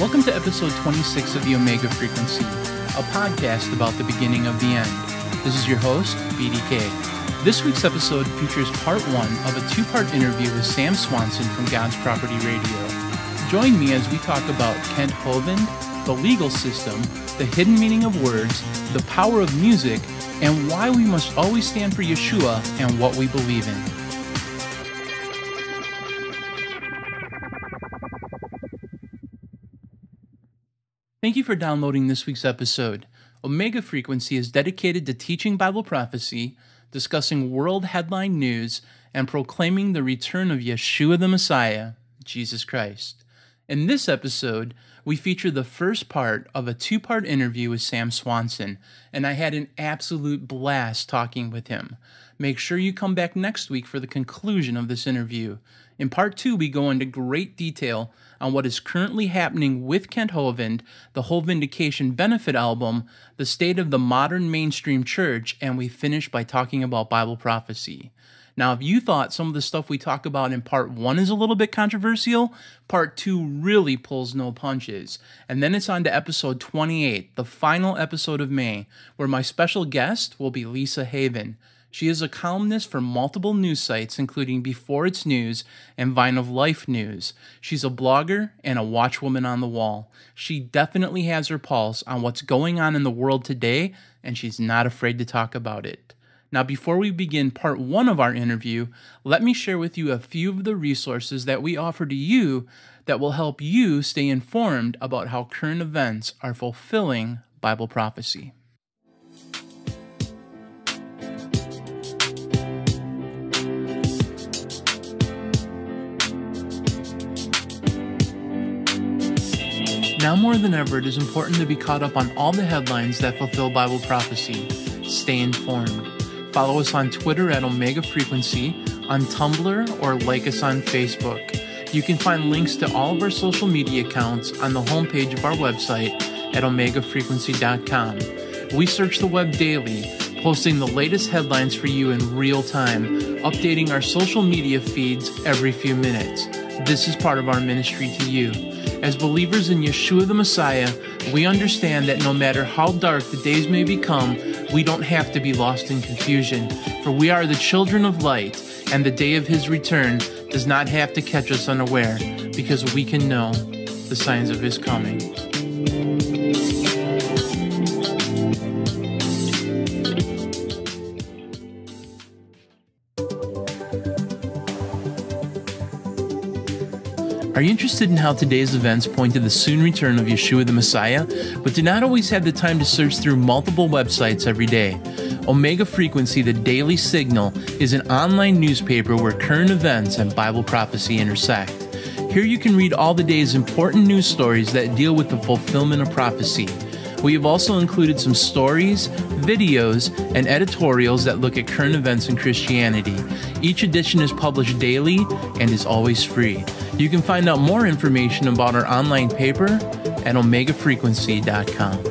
Welcome to episode 26 of the Omega Frequency, a podcast about the beginning of the end. This is your host, BDK. This week's episode features part one of a two-part interview with Sam Swanson from God's Property Radio. Join me as we talk about Kent Hovind, the legal system, the hidden meaning of words, the power of music, and why we must always stand for Yeshua and what we believe in. Thank you for downloading this week's episode. Omega Frequency is dedicated to teaching Bible prophecy, discussing world headline news, and proclaiming the return of Yeshua the Messiah, Jesus Christ. In this episode, we feature the first part of a two-part interview with Sam Swanson, and I had an absolute blast talking with him. Make sure you come back next week for the conclusion of this interview. In part two, we go into great detail on what is currently happening with Kent Hovind, the whole Vindication Benefit album, the state of the modern mainstream church, and we finish by talking about Bible prophecy. Now, if you thought some of the stuff we talk about in part one is a little bit controversial, part two really pulls no punches. And then it's on to episode 28, the final episode of May, where my special guest will be Lisa Haven. She is a columnist for multiple news sites, including Before It's News and Vine of Life News. She's a blogger and a watchwoman on the wall. She definitely has her pulse on what's going on in the world today, and she's not afraid to talk about it. Now, before we begin part one of our interview, let me share with you a few of the resources that we offer to you that will help you stay informed about how current events are fulfilling Bible prophecy. Now more than ever, it is important to be caught up on all the headlines that fulfill Bible prophecy. Stay informed. Follow us on Twitter at Omega Frequency, on Tumblr, or like us on Facebook. You can find links to all of our social media accounts on the homepage of our website at omegafrequency.com. We search the web daily, posting the latest headlines for you in real time, updating our social media feeds every few minutes. This is part of our ministry to you. As believers in Yeshua the Messiah, we understand that no matter how dark the days may become, we don't have to be lost in confusion, for we are the children of light, and the day of His return does not have to catch us unaware, because we can know the signs of His coming. Are you interested in how today's events point to the soon return of Yeshua the Messiah, but do not always have the time to search through multiple websites every day? Omega Frequency, the Daily Signal, is an online newspaper where current events and Bible prophecy intersect. Here you can read all the day's important news stories that deal with the fulfillment of prophecy. We have also included some stories, videos, and editorials that look at current events in Christianity. Each edition is published daily and is always free. You can find out more information about our online paper at omegafrequency.com.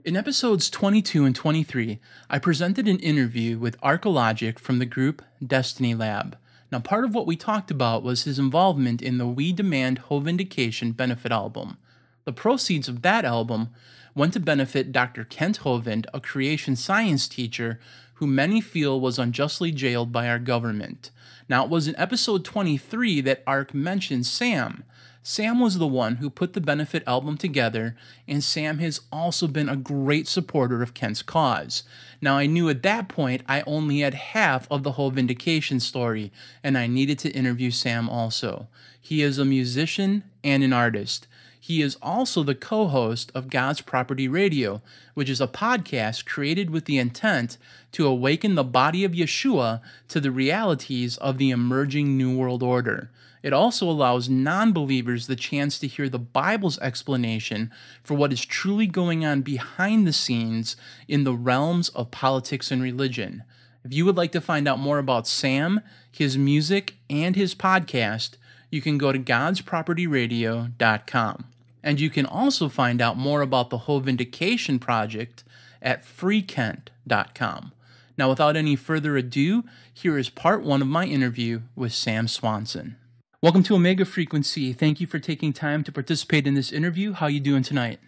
In episodes 22 and 23, I presented an interview with Archaeologic from the group Destiny Lab. Now, part of what we talked about was his involvement in the We Demand Whole Vindication Benefit album. The proceeds of that album went to benefit Dr. Kent Hovind, a creation science teacher who many feel was unjustly jailed by our government. Now, it was in episode 23 that Ark mentioned Sam. Sam was the one who put the benefit album together, and Sam has also been a great supporter of Kent's cause. Now, I knew at that point I only had half of the whole vindication story, and I needed to interview Sam also. He is a musician and an artist. He is also the co-host of God's Property Radio, which is a podcast created with the intent to awaken the body of Yeshua to the realities of the emerging New World Order. It also allows non-believers the chance to hear the Bible's explanation for what is truly going on behind the scenes in the realms of politics and religion. If you would like to find out more about Sam, his music, and his podcast, you can go to godspropertyradio.com. And you can also find out more about the Whole Vindication Project at freekent.com. Now, without any further ado, here is part 1 of my interview with Sam Swanson. Welcome to Omega Frequency. Thank you for taking time to participate in this interview. How are you doing tonight?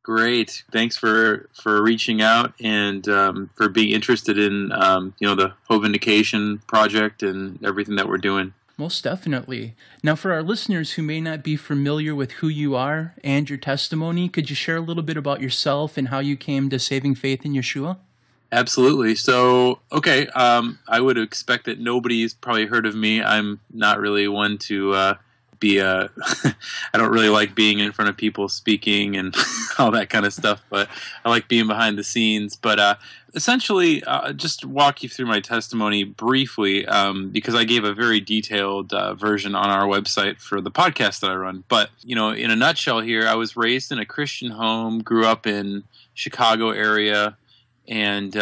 Great. Thanks for reaching out and for being interested in the Hope Vindication project and everything that we're doing. Most definitely. Now, for our listeners who may not be familiar with who you are and your testimony, could you share a little bit about yourself and how you came to saving faith in Yeshua? Absolutely. So, okay, I would expect that nobody's probably heard of me. I'm not really one to be I don't really like being in front of people speaking and all that kind of stuff, but I like being behind the scenes. But essentially, just walk you through my testimony briefly, because I gave a very detailed version on our website for the podcast that I run. But, in a nutshell here, I was raised in a Christian home, grew up in Chicago area, and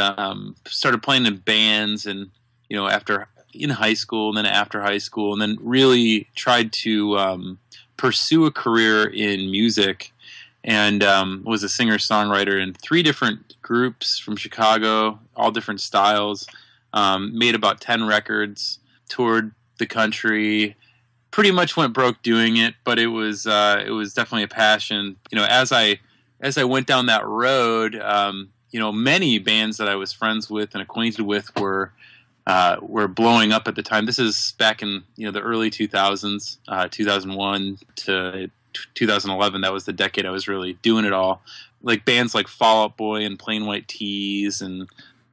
started playing in bands and, after in high school and then after high school, and then really tried to pursue a career in music, and was a singer-songwriter in 3 different groups from Chicago, all different styles, made about 10 records, toured the country, pretty much went broke doing it, but it was definitely a passion. As I went down that road, many bands that I was friends with and acquainted with were blowing up at the time. This is back in the early 2000s, 2001 to 2011. That was the decade I was really doing it all. Like bands like Fall Out Boy and Plain White T's and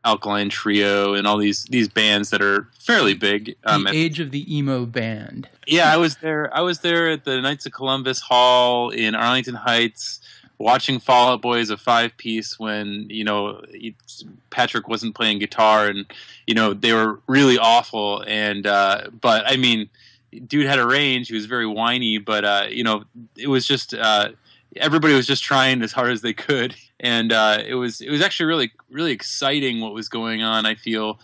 Alkaline Trio and all these bands that are fairly big. The age of the emo band. Yeah, I was there at the Knights of Columbus Hall in Arlington Heights, watching Fall Out Boy as a 5-piece when, Patrick wasn't playing guitar and, they were really awful. And, but I mean, dude had a range. He was very whiny, but, it was just, everybody was just trying as hard as they could. And, it was actually really, really exciting what was going on. I feel,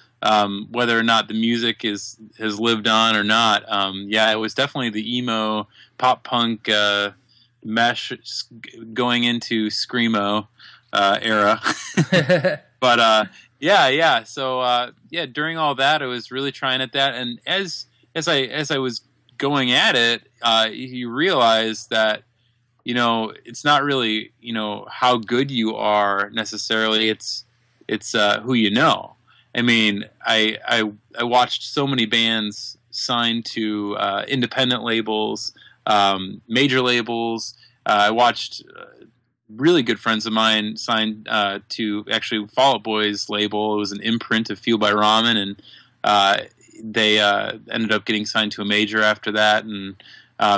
whether or not the music has lived on or not. It was definitely the emo pop punk, mesh going into screamo era. But so during all that, I was really trying at that, and as I was going at it, you realize that it's not really how good you are necessarily, it's who you know. I mean, I watched so many bands signed to independent labels, major labels. I watched really good friends of mine signed to actually Fall Out Boy's label. It was an imprint of Fueled by Ramen, and they ended up getting signed to a major after that. And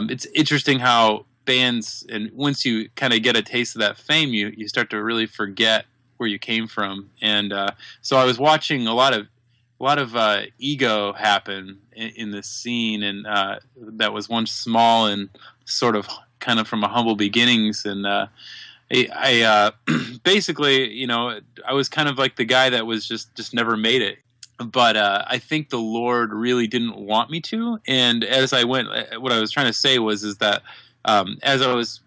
it's interesting how bands, and once you kind of get a taste of that fame, you start to really forget where you came from. And so I was watching a lot of ego happen in this scene, and that was once small and sort of kind of from a humble beginnings. And I basically, I was kind of like the guy that was just never made it. But I think the Lord really didn't want me to. And as I went, what I was trying to say is that as I was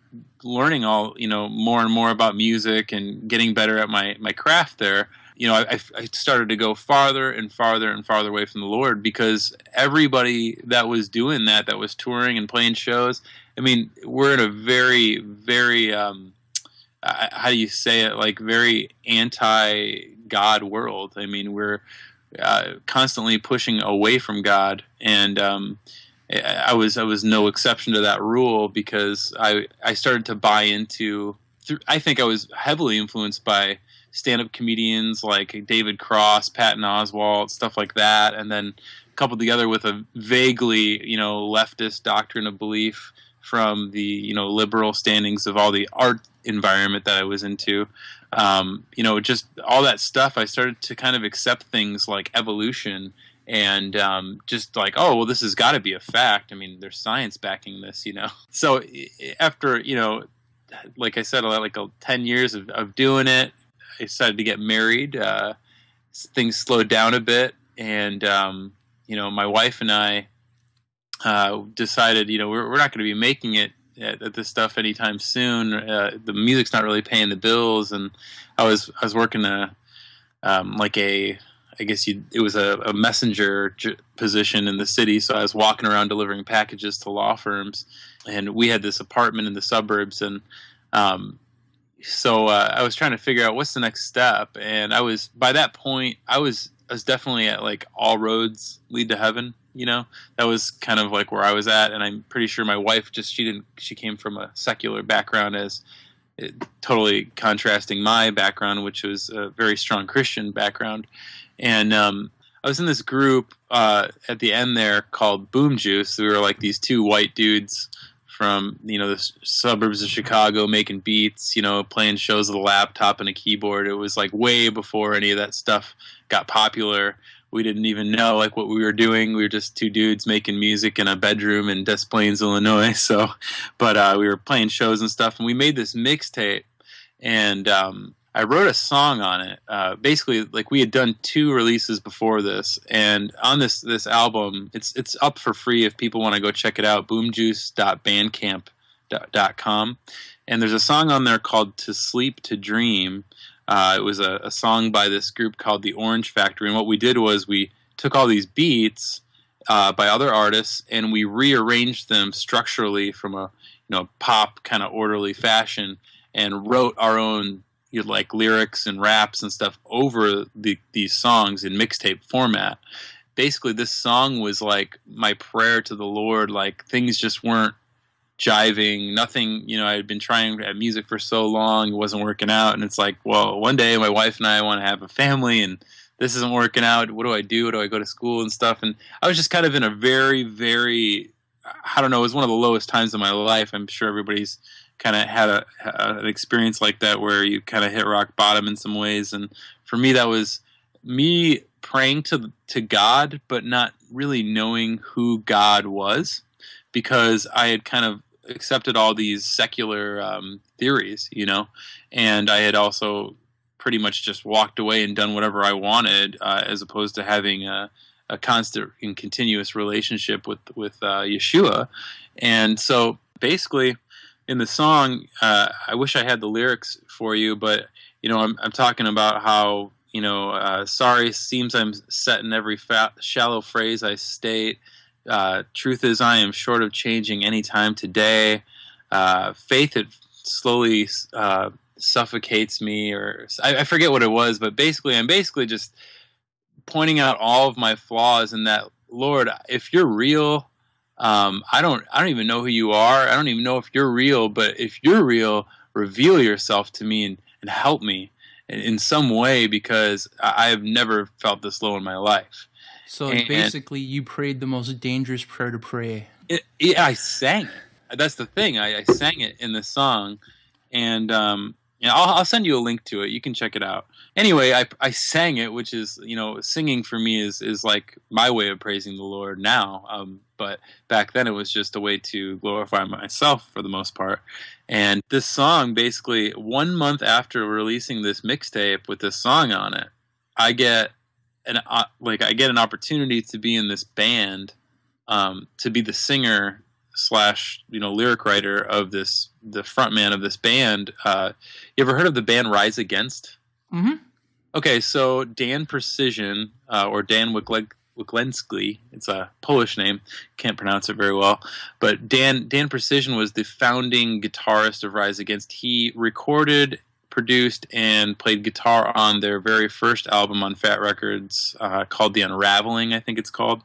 learning all, more and more about music and getting better at my craft there, I started to go farther and farther and farther away from the Lord, because everybody that was doing that was touring and playing shows, I mean, we're in a very, very, how do you say it, like very anti-God world. I mean, we're constantly pushing away from God, and I was no exception to that rule, because I started to buy into, I think I was heavily influenced by stand-up comedians like David Cross, Patton Oswalt, stuff like that, and then coupled together with a vaguely, leftist doctrine of belief from the, liberal standings of all the art environment that I was into. Just all that stuff, I started to kind of accept things like evolution and just like, oh, well, this has got to be a fact. I mean, there's science backing this, So after, like I said, like 10 years of doing it, I decided to get married. Things slowed down a bit, and my wife and I decided, we're not going to be making it at this stuff anytime soon. The music's not really paying the bills, and I was working like a I guess it was a messenger position in the city, so I was walking around delivering packages to law firms, and we had this apartment in the suburbs, and so I was trying to figure out what's the next step, and by that point I was definitely at like all roads lead to heaven. That was kind of like where I was at, and I'm pretty sure my wife she came from a secular background, as totally contrasting my background, which was a very strong Christian background. And I was in this group at the end there called Boom Juice. We were like these two white dudes from the suburbs of Chicago making beats, playing shows with a laptop and a keyboard. It was like way before any of that stuff got popular. We didn't even know like what we were doing. We were just two dudes making music in a bedroom in Des Plaines, Illinois. So, but we were playing shows and stuff, and we made this mixtape, and I wrote a song on it. Basically, like we had done 2 releases before this, and on this album, it's up for free if people want to go check it out. Boomjuice.bandcamp.com, and there's a song on there called "To Sleep to Dream." It was a song by this group called the Orange Factory, and what we did was we took all these beats by other artists, and we rearranged them structurally from a pop kind of orderly fashion, and wrote our own like lyrics and raps and stuff over these songs in mixtape format. Basically, this song was like my prayer to the Lord. Like things just weren't jiving, nothing. I had been trying music for so long, it wasn't working out, and it's like, well, one day my wife and I want to have a family, and this isn't working out. What do I do? Do I go to school and stuff? And I was just kind of in a very, very, I don't know, it was one of the lowest times of my life. I'm sure everybody's kind of had an experience like that where you kind of hit rock bottom in some ways. And for me, that was me praying to God, but not really knowing who God was, because I had kind of accepted all these secular theories, and I had also pretty much just walked away and done whatever I wanted, as opposed to having a constant and continuous relationship with Yeshua. And so basically, in the song, I wish I had the lyrics for you, but I'm talking about how sorry, seems I'm set in every shallow phrase I state. Truth is, I am short of changing any time today. Faith, it slowly suffocates me, or I forget what it was, but basically, I'm just pointing out all of my flaws, and that, Lord, if you're real, I don't even know who you are. I don't even know if you're real, but if you're real, reveal yourself to me and help me in some way, because I have never felt this low in my life. So basically, you prayed the most dangerous prayer to pray. I sang it. That's the thing. I sang it in the song, and I'll send you a link to it. You can check it out. Anyway, I sang it, which is, singing for me is like my way of praising the Lord now. But back then it was just a way to glorify myself for the most part. And this song, basically 1 month after releasing this mixtape with this song on it, I get an opportunity to be in this band, to be the singer / lyric writer of the frontman of this band. You ever heard of the band Rise Against? Mm-hmm. Okay, so Dan Precision, or Dan Wiklenski, it's a Polish name, can't pronounce it very well, but Dan Precision was the founding guitarist of Rise Against. He recorded, produced, and played guitar on their very first album on Fat Records, called The Unraveling, I think it's called.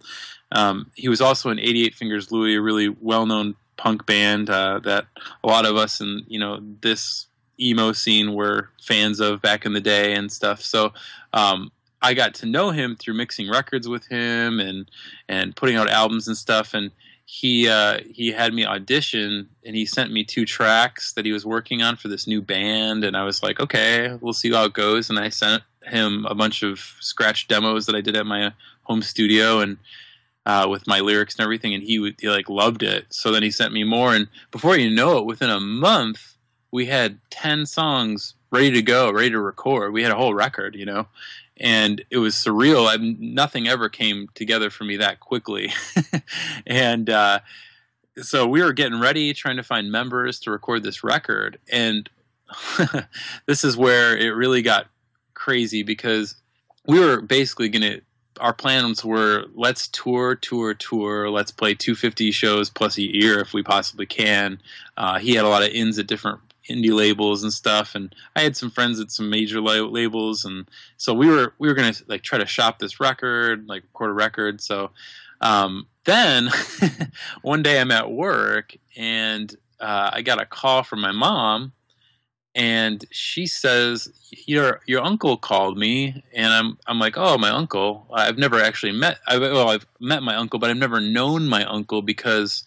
He was also in 88 Fingers Louie, a really well-known punk band that a lot of us in this emo scene were fans of back in the day and stuff. So I got to know him through mixing records with him and putting out albums and stuff. And he had me audition, and he sent me 2 tracks that he was working on for this new band. And I was like, okay, we'll see how it goes. And I sent him a bunch of scratch demos that I did at my home studio, and with my lyrics and everything, and he loved it. So then he sent me more, and before you know it, within a month, we had 10 songs ready to go, ready to record. We had a whole record, and it was surreal. Nothing ever came together for me that quickly. And so we were getting ready, trying to find members to record this record, and this is where it really got crazy because we were basically gonna. Our plans were let's tour. Let's play 250 shows plus a year if we possibly can. He had a lot of ins at different indie labels and stuff, and I had some friends at some major labels, and so we were gonna like try to shop this record, like record a record. So then one day I'm at work and I got a call from my mom, and she says, your uncle called me. And I'm like, oh, my uncle. I've never actually met. I've met my uncle, but I've never known my uncle because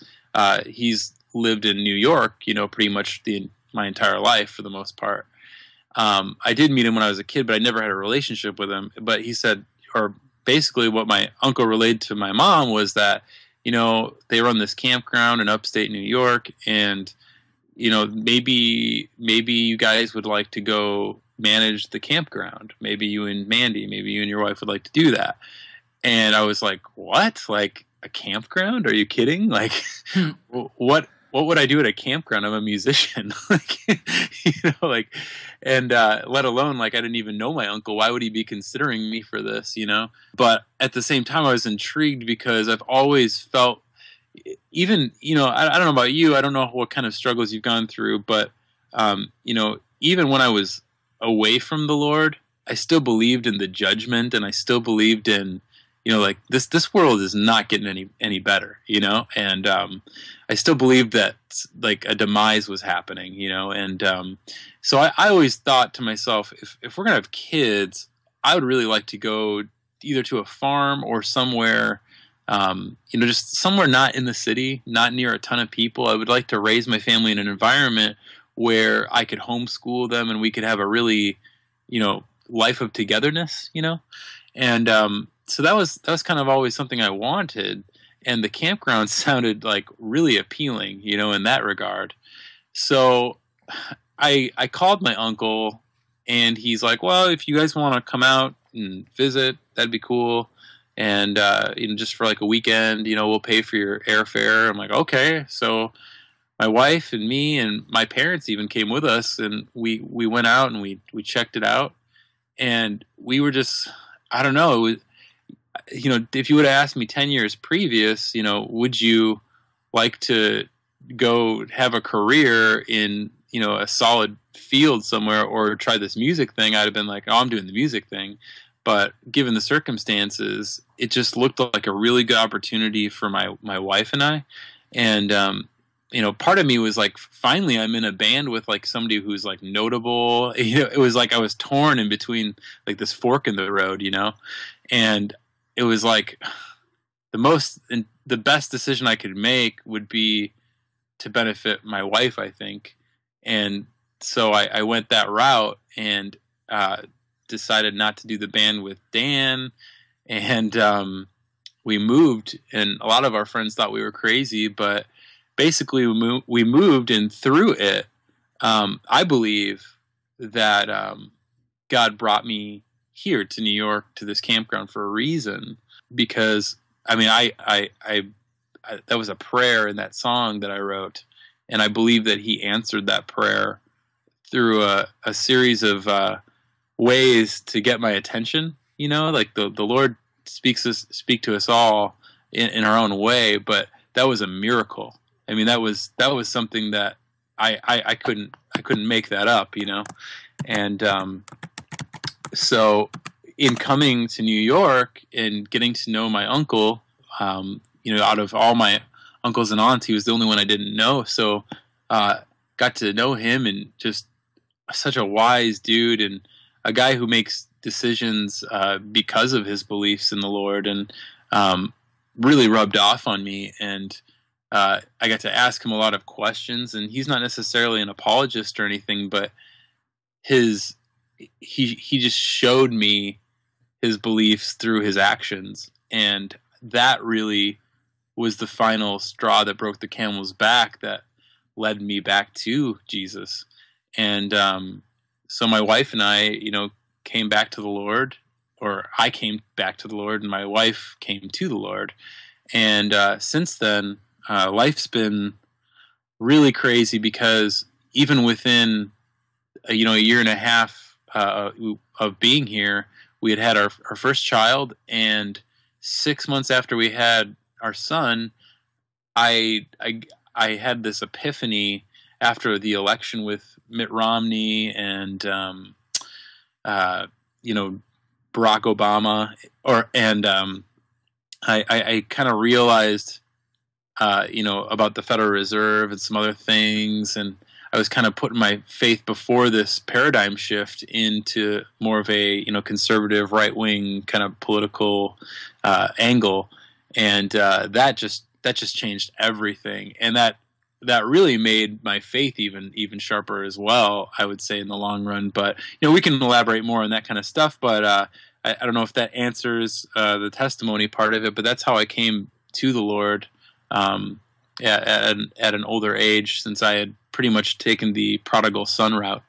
he's lived in New York, pretty much my entire life for the most part. I did meet him when I was a kid, but I never had a relationship with him. But he said, or basically what my uncle relayed to my mom was that, they run this campground in upstate New York, and maybe you guys would like to go manage the campground. Maybe you and Mandy, maybe you and your wife would like to do that. And I was like, what? Like a campground? Are you kidding? Like, what would I do at a campground? I'm a musician. And let alone, like, I didn't even know my uncle. Why would he be considering me for this, But at the same time, I was intrigued because I've always felt, even, I don't know about you, I don't know what kind of struggles you've gone through, but, even when I was away from the Lord, I still believed in the judgment, and I still believed in, like this world is not getting any better, and I still believed that like a demise was happening, and so I always thought to myself, if we're gonna have kids, I would really like to go either to a farm or somewhere, just somewhere not in the city, not near a ton of people. I would like to raise my family in an environment where I could homeschool them and we could have a really, life of togetherness, and so that was kind of always something I wanted. And the campground sounded like really appealing, in that regard. So I called my uncle, and he's like, well, if you guys want to come out and visit, that'd be cool. And, just for like a weekend, we'll pay for your airfare. I'm like, okay. So my wife and me and my parents even came with us, and we went out and we checked it out. And we were just, I don't know, it was, if you would have asked me 10 years previous, would you like to go have a career in, a solid field somewhere or try this music thing, I'd have been like, oh, I'm doing the music thing. But given the circumstances, it just looked like a really good opportunity for my wife and I. And, part of me was like, finally, I'm in a band with like somebody who's like notable. It was like I was torn in between like this fork in the road, and it was like the best decision I could make would be to benefit my wife, I think. And so I went that route and decided not to do the band with Dan. And we moved, and a lot of our friends thought we were crazy, but basically we moved, and through it, I believe that God brought me here to New York, to this campground, for a reason. Because I mean, I that was a prayer in that song that I wrote, and I believe that He answered that prayer through a series of ways to get my attention. Like the Lord speak to us all in our own way, but that was a miracle. I mean, that was something that I couldn't make that up, and so in coming to New York and getting to know my uncle, out of all my uncles and aunts, he was the only one I didn't know. So got to know him, and just such a wise dude, and a guy who makes decisions because of his beliefs in the Lord, and really rubbed off on me. And I got to ask him a lot of questions, and he's not necessarily an apologist or anything, but he just showed me his beliefs through his actions, and that really was the final straw that broke the camel's back, that led me back to Jesus. And so my wife and I, came back to the Lord, or I came back to the Lord, and my wife came to the Lord. And since then, life's been really crazy because even within a year and a half of being here, we had our first child, and 6 months after we had our son, I had this epiphany after the election with Mitt Romney and Barack Obama, I kind of realized about the Federal Reserve and some other things, and I was kind of putting my faith before this paradigm shift into more of a conservative right wing kind of political angle, and that just changed everything, and that really made my faith even sharper as well, I would say, in the long run. But we can elaborate more on that kind of stuff. But I don't know if that answers the testimony part of it. But that's how I came to the Lord at an older age, since I had pretty much taken the prodigal son route.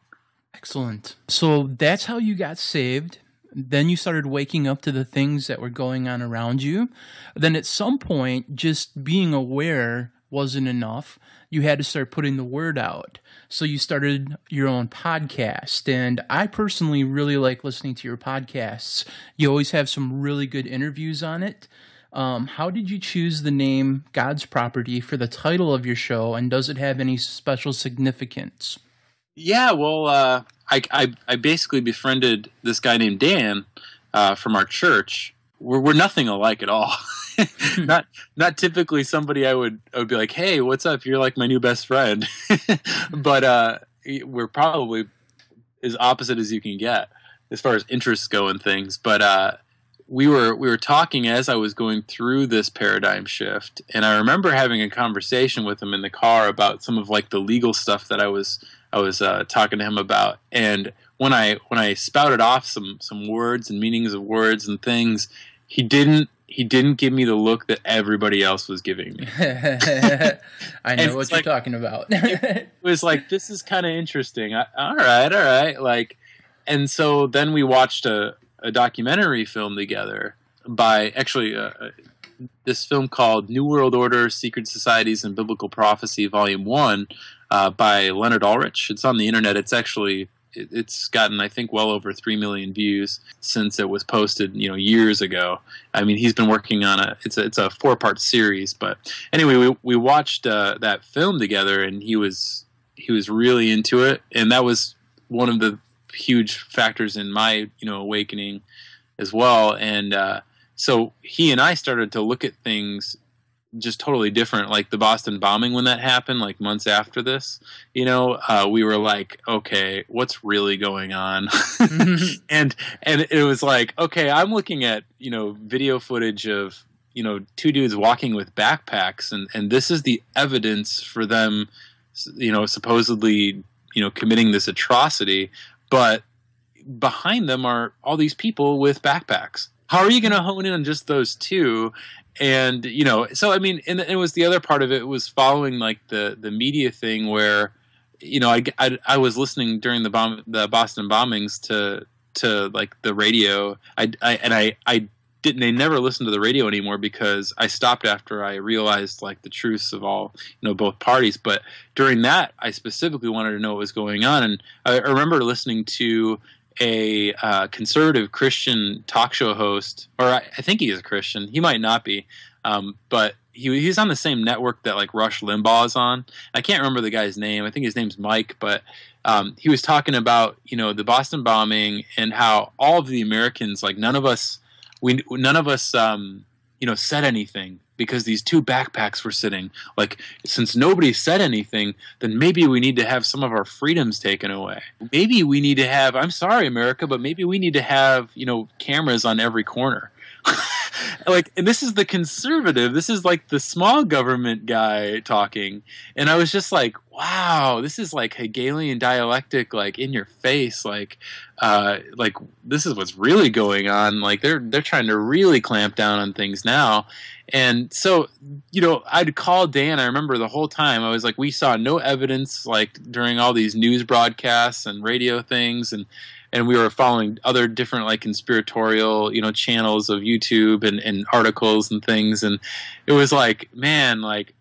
Excellent. So that's how you got saved. Then you started waking up to the things that were going on around you. Then at some point, just being aware wasn't enough. You had to start putting the word out. So you started your own podcast. And I personally really like listening to your podcasts. You always have some really good interviews on it. How did you choose the name God's Property for the title of your show, and does it have any special significance? Yeah, well, I basically befriended this guy named Dan from our church. We're nothing alike at all. not typically somebody I would be like, hey, what's up? You're like my new best friend. But we're probably as opposite as you can get as far as interests go and things. But we were talking as I was going through this paradigm shift, and I remember having a conversation with him in the car about some of like the legal stuff that I was talking to him about. And when I spouted off some words and meanings of words and things, he didn't give me the look that everybody else was giving me. I know what you're talking about. It was like, this is kind of interesting. All right. Like, and so then we watched a documentary film together by actually this film called New World Order, Secret Societies and Biblical Prophecy, Volume 1, by Leonard Ulrich. It's on the internet. It's gotten, I think, well over 3 million views since it was posted, years ago. I mean, he's been working on it's a 4-part series. But anyway, we watched that film together, and he was really into it, and that was one of the huge factors in my awakening as well. And so he and I started to look at things just totally different. Like the Boston bombing, when that happened, like months after this, we were like, okay, what's really going on? and it was like, okay, I'm looking at video footage of 2 dudes walking with backpacks, and this is the evidence for them supposedly committing this atrocity, but behind them are all these people with backpacks. How are you going to hone in on just those two? And so I mean, and it was the other part of it was following like the media thing where I was listening during the Boston bombings to like the radio. I didn't. They never listened to the radio anymore because I stopped after I realized like the truths of all both parties. But during that, I specifically wanted to know what was going on, and I remember listening to a conservative Christian talk show host, or I think he is a Christian. He might not be, but he's on the same network that like Rush Limbaugh is on. I can't remember the guy's name. I think his name's Mike, but he was talking about the Boston bombing and how all of the Americans, like none of us said anything because these 2 backpacks were sitting. Like, since nobody said anything, then maybe we need to have some of our freedoms taken away. Maybe we need to have, I'm sorry, America, but maybe we need to have, cameras on every corner. Like, and this is the conservative, this is like the small government guy talking. And I was just like, wow, this is like Hegelian dialectic, like in your face, like this is what's really going on. Like they're trying to really clamp down on things now. And so, I'd call Dan. I remember the whole time I was like, we saw no evidence like during all these news broadcasts and radio things, and we were following other different like conspiratorial, channels of YouTube and articles and things. And it was like, man, like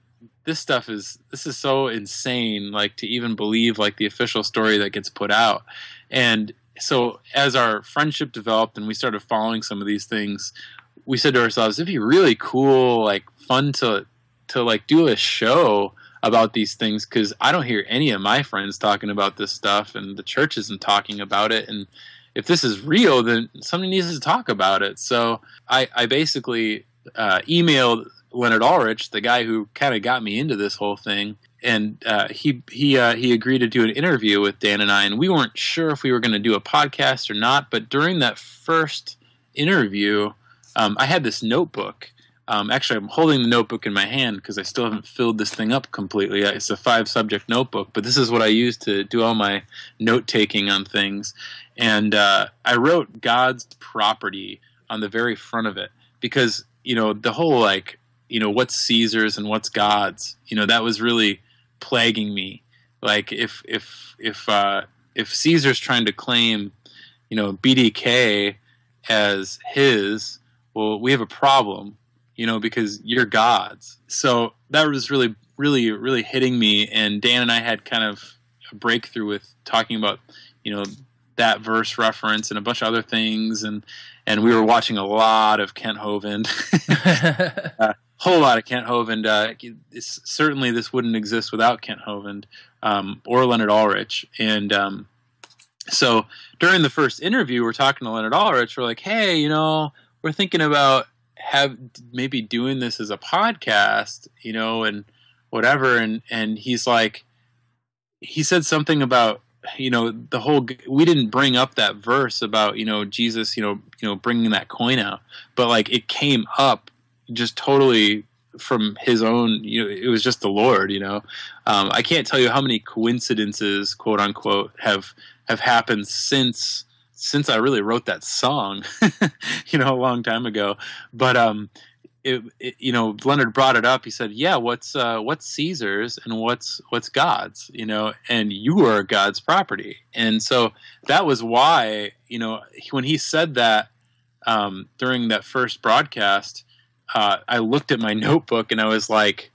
this is so insane, like, to even believe, like, the official story that gets put out. And so as our friendship developed and we started following some of these things, we said to ourselves, it'd be really cool, like, fun to like do a show about these things, because I don't hear any of my friends talking about this stuff, and the church isn't talking about it. And if this is real, then somebody needs to talk about it. So I basically emailed Leonard Ulrich, the guy who kind of got me into this whole thing, and he agreed to do an interview with Dan and I. And we weren't sure if we were going to do a podcast or not, but during that first interview, I had this notebook. Actually, I'm holding the notebook in my hand because I still haven't filled this thing up completely. It's a 5-subject notebook, but this is what I use to do all my note-taking on things. And I wrote God's property on the very front of it because, the whole, like, what's Caesar's and what's God's, that was really plaguing me. Like, if Caesar's trying to claim, BDK as his, well, we have a problem. Because you're God's. So that was really, really, really hitting me. And Dan and I had kind of a breakthrough with talking about, that verse reference and a bunch of other things. And we were watching a lot of Kent Hovind, a whole lot of Kent Hovind. Certainly this wouldn't exist without Kent Hovind or Leonard Ulrich. And so during the first interview, we're talking to Leonard Ulrich. We're like, hey, we're thinking about maybe doing this as a podcast, and whatever. And he's like, he said something about, the whole, we didn't bring up that verse about, Jesus, bringing that coin out, but like it came up just totally from his own, it was just the Lord, I can't tell you how many coincidences, quote unquote, have happened since I really wrote that song, a long time ago. But Leonard brought it up. He said, "Yeah, what's Caesar's and what's God's? And you are God's property." And so that was why, when he said that during that first broadcast, I looked at my notebook and I was like,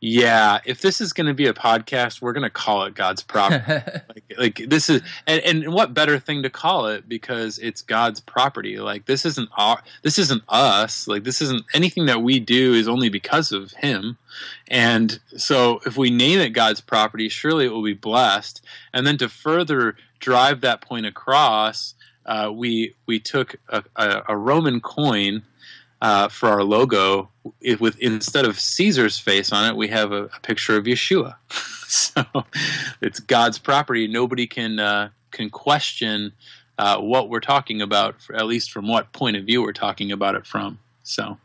yeah, if this is going to be a podcast, we're going to call it God's property. like this is, and what better thing to call it, because it's God's property. Like this isn't us. Like this isn't anything that we do is only because of Him. And so if we name it God's property, surely it will be blessed. And then to further drive that point across, we took a Roman coin for our logo. With instead of Caesar's face on it, we have a picture of Yeshua. So it's God's property. Nobody can question what we're talking about, at least from what point of view we're talking about it from. So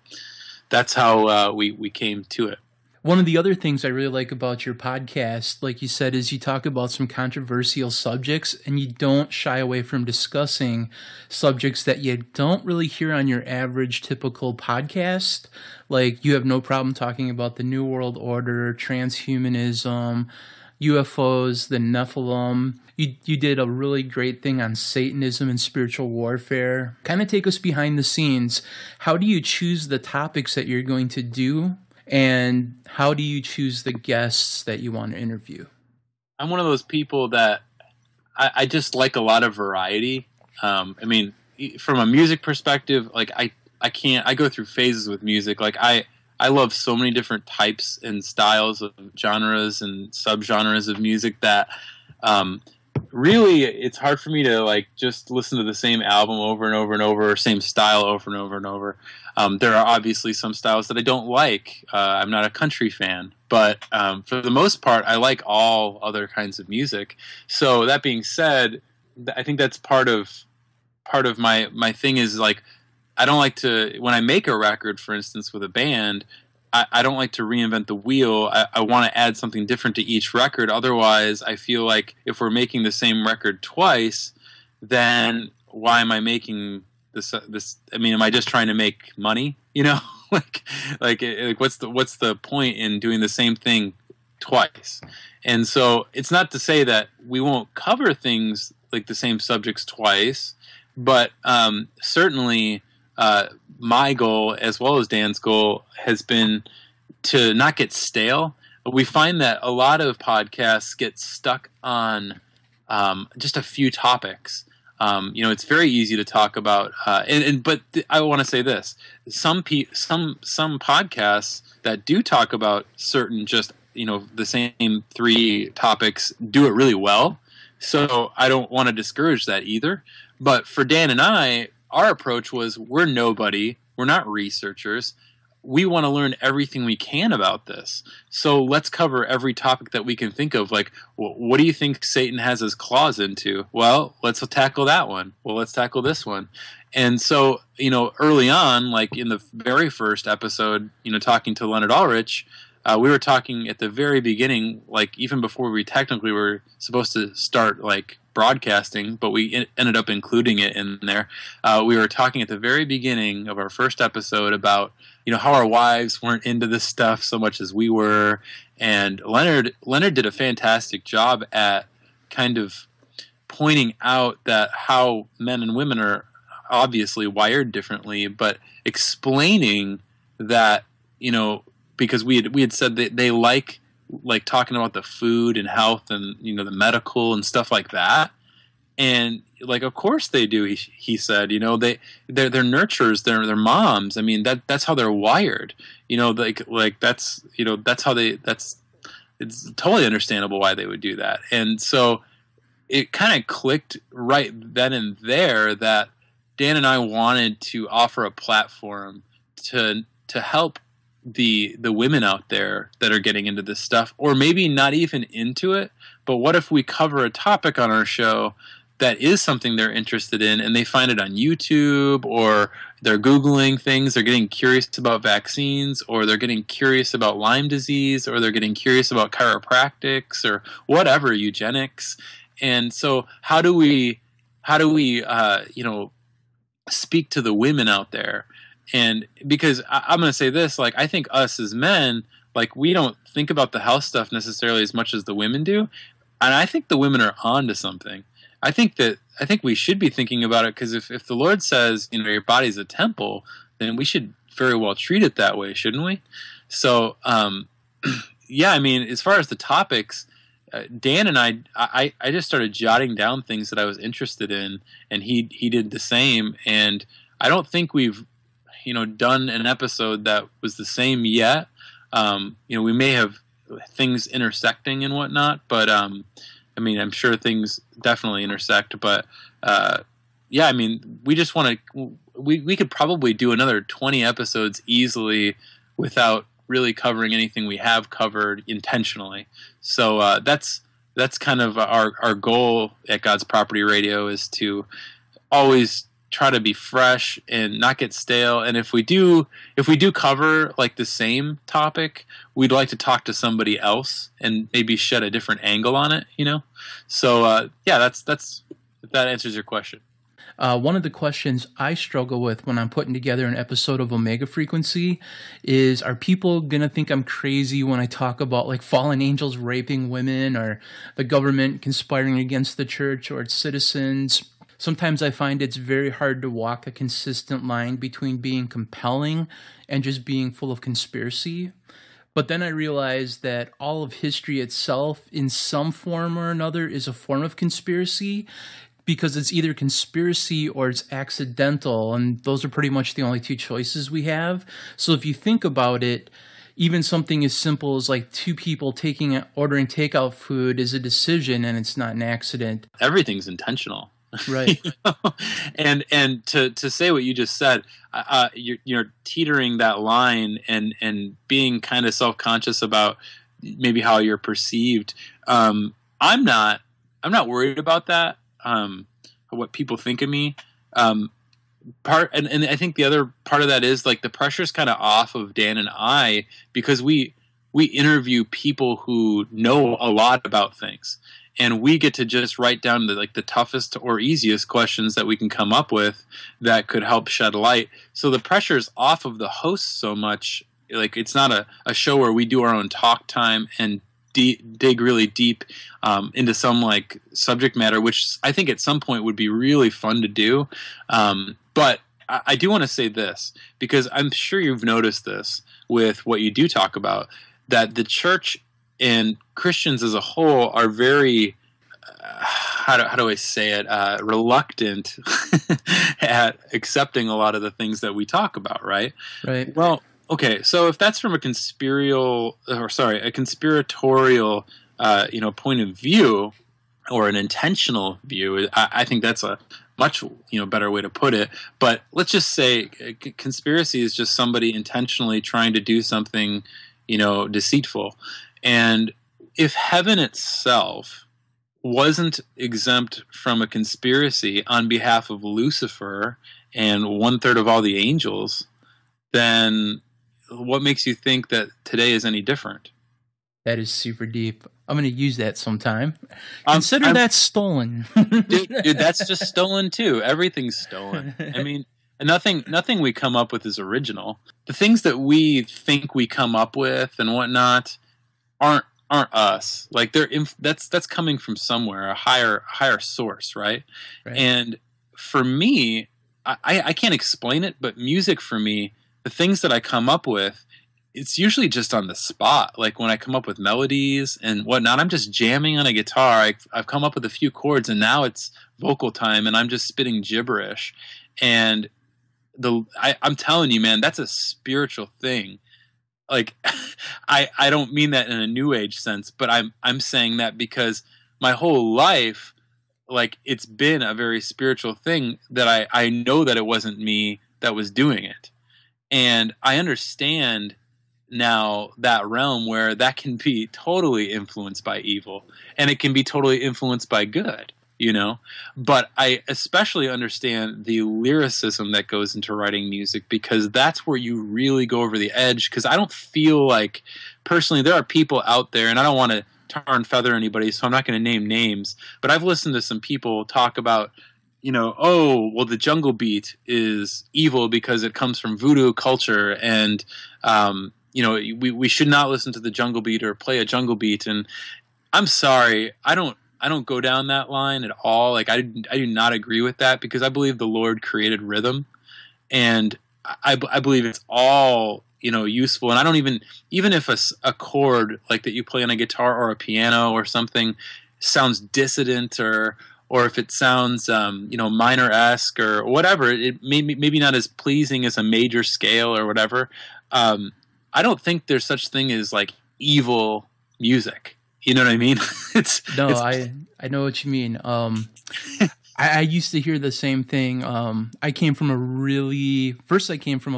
that's how we came to it. One of the other things I really like about your podcast, like you said, is you talk about some controversial subjects and you don't shy away from discussing subjects that you don't really hear on your average typical podcast. Like you have no problem talking about the New World Order, transhumanism, UFOs, the Nephilim. You did a really great thing on Satanism and spiritual warfare. Kind of take us behind the scenes. How do you choose the topics that you're going to do? And how do you choose the guests that you want to interview? I'm one of those people that I just like a lot of variety. I mean, from a music perspective, like I go through phases with music. Like I love so many different types and styles of genres and subgenres of music that really it's hard for me to like just listen to the same album over and over and over, or same style over and over and over. There are obviously some styles that I don't like. I'm not a country fan, but for the most part, I like all other kinds of music. So that being said, I think that's part of my thing is like, I don't like to, when I make a record, for instance, with a band, I don't like to reinvent the wheel. I want to add something different to each record. Otherwise, I feel like if we're making the same record twice, then why am I making this? I mean, am I just trying to make money? like what's the point in doing the same thing twice? And so it's not to say that we won't cover things like the same subjects twice, but certainly my goal, as well as Dan's goal, has been to not get stale. We find that a lot of podcasts get stuck on just a few topics. It's very easy to talk about, but I want to say this: some podcasts that do talk about certain just the same three topics do it really well. So I don't want to discourage that either. But for Dan and I, our approach was we're nobody, we're not researchers. We want to learn everything we can about this. So let's cover every topic that we can think of. Like, what do you think Satan has his claws into? Well, let's tackle that one. Well, let's tackle this one. And so, early on, like in the very first episode, talking to Leonard Ulrich, we were talking at the very beginning, like even before we technically were supposed to start like broadcasting, but we ended up including it in there. We were talking at the very beginning of our first episode about how our wives weren't into this stuff so much as we were, and Leonard did a fantastic job at kind of pointing out that how men and women are obviously wired differently, but explaining that because we had said that they like talking about the food and health and the medical and stuff like that, and like of course they do. He said they're nurturers, they're moms. I mean that's how they're wired. That's it's totally understandable why they would do that. And so it kind of clicked right then and there that Dan and I wanted to offer a platform to help the women out there that are getting into this stuff, or maybe not even into it, but what if we cover a topic on our show that is something they're interested in, and they find it on YouTube, or they're Googling things, they're getting curious about vaccines, or they're getting curious about Lyme disease, or they're getting curious about chiropractics, or whatever, eugenics. And so how do we speak to the women out there? And because I'm going to say this, like, I think us as men, like, we don't think about the health stuff necessarily as much as the women do. And I think the women are on to something. I think we should be thinking about it, because if the Lord says, your body's a temple, then we should very well treat it that way, shouldn't we? So, yeah, I mean, as far as the topics, Dan and I just started jotting down things that I was interested in, and he did the same. And I don't think we've done an episode that was the same yet. We may have things intersecting and whatnot, but I mean, I'm sure things definitely intersect. But yeah, I mean, we just want to. We could probably do another 20 episodes easily without really covering anything we have covered intentionally. So that's kind of our goal at God's Property Radio, is to always try to be fresh and not get stale. And if we do cover like the same topic, we'd like to talk to somebody else and maybe shed a different angle on it, So yeah, that's if that answers your question. One of the questions I struggle with when I'm putting together an episode of Omega Frequency is, are people going to think I'm crazy when I talk about like fallen angels raping women, or the government conspiring against the church or its citizens? Sometimes I find it's very hard to walk a consistent line between being compelling and just being full of conspiracy. But then I realize that all of history itself, in some form or another, is a form of conspiracy, because it's either conspiracy or it's accidental, and those are pretty much the only two choices we have. So if you think about it, even something as simple as like two people ordering takeout food is a decision, and it's not an accident. Everything's intentional. Right. And to say what you just said, you're teetering that line and being kind of self-conscious about maybe how you're perceived. I'm not worried about that. What people think of me. And I think the other part of that is like the pressure's kind of off of Dan and I, because we interview people who know a lot about things. And we get to just write down the toughest or easiest questions that we can come up with that could help shed light. So the pressure's off of the host so much. Like, it's not a show where we do our own talk time and dig really deep into some like subject matter, which I think at some point would be really fun to do. But I do want to say this, because I'm sure you've noticed this with what you do talk about, that the church and Christians as a whole are very, how do I say it, reluctant at accepting a lot of the things that we talk about, right? Right. Well, okay, so if that's from a conspiratorial, point of view, or an intentional view, I think that's a much better way to put it. But let's just say conspiracy is just somebody intentionally trying to do something, deceitful. And if heaven itself wasn't exempt from a conspiracy on behalf of Lucifer and 1/3 of all the angels, then what makes you think that today is any different? That is super deep. I'm going to use that sometime. Consider that stolen. dude, that's just stolen too. Everything's stolen. I mean, nothing we come up with is original. The things that we think we come up with and whatnot aren't us. Like that's coming from somewhere, a higher source, right? And for me, I can't explain it, but music for me, the things that I come up with, it's usually just on the spot. Like when I come up with melodies and whatnot, I'm just jamming on a guitar. I've come up with a few chords, and now it's vocal time, and I'm just spitting gibberish. And I'm telling you, man, that's a spiritual thing. Like, I don't mean that in a new age sense, but I'm saying that because my whole life, like, it's been a very spiritual thing that I know that it wasn't me that was doing it. And I understand now that realm where that can be totally influenced by evil, and it can be totally influenced by good, but I especially understand the lyricism that goes into writing music, because that's where you really go over the edge. Because I don't feel like, personally, there are people out there, and I don't want to tar and feather anybody, so I'm not going to name names, but I've listened to some people talk about, the jungle beat is evil because it comes from voodoo culture, and we should not listen to the jungle beat or play a jungle beat. And I'm sorry, I don't go down that line at all. Like, I do not agree with that, because I believe the Lord created rhythm, and I believe it's all useful. And I don't even if a chord like that you play on a guitar or a piano or something sounds dissident, or if it sounds minor-esque or whatever, it maybe not as pleasing as a major scale or whatever. I don't think there's such thing as like evil music. You know what I mean? I know what you mean. I used to hear the same thing. I came from a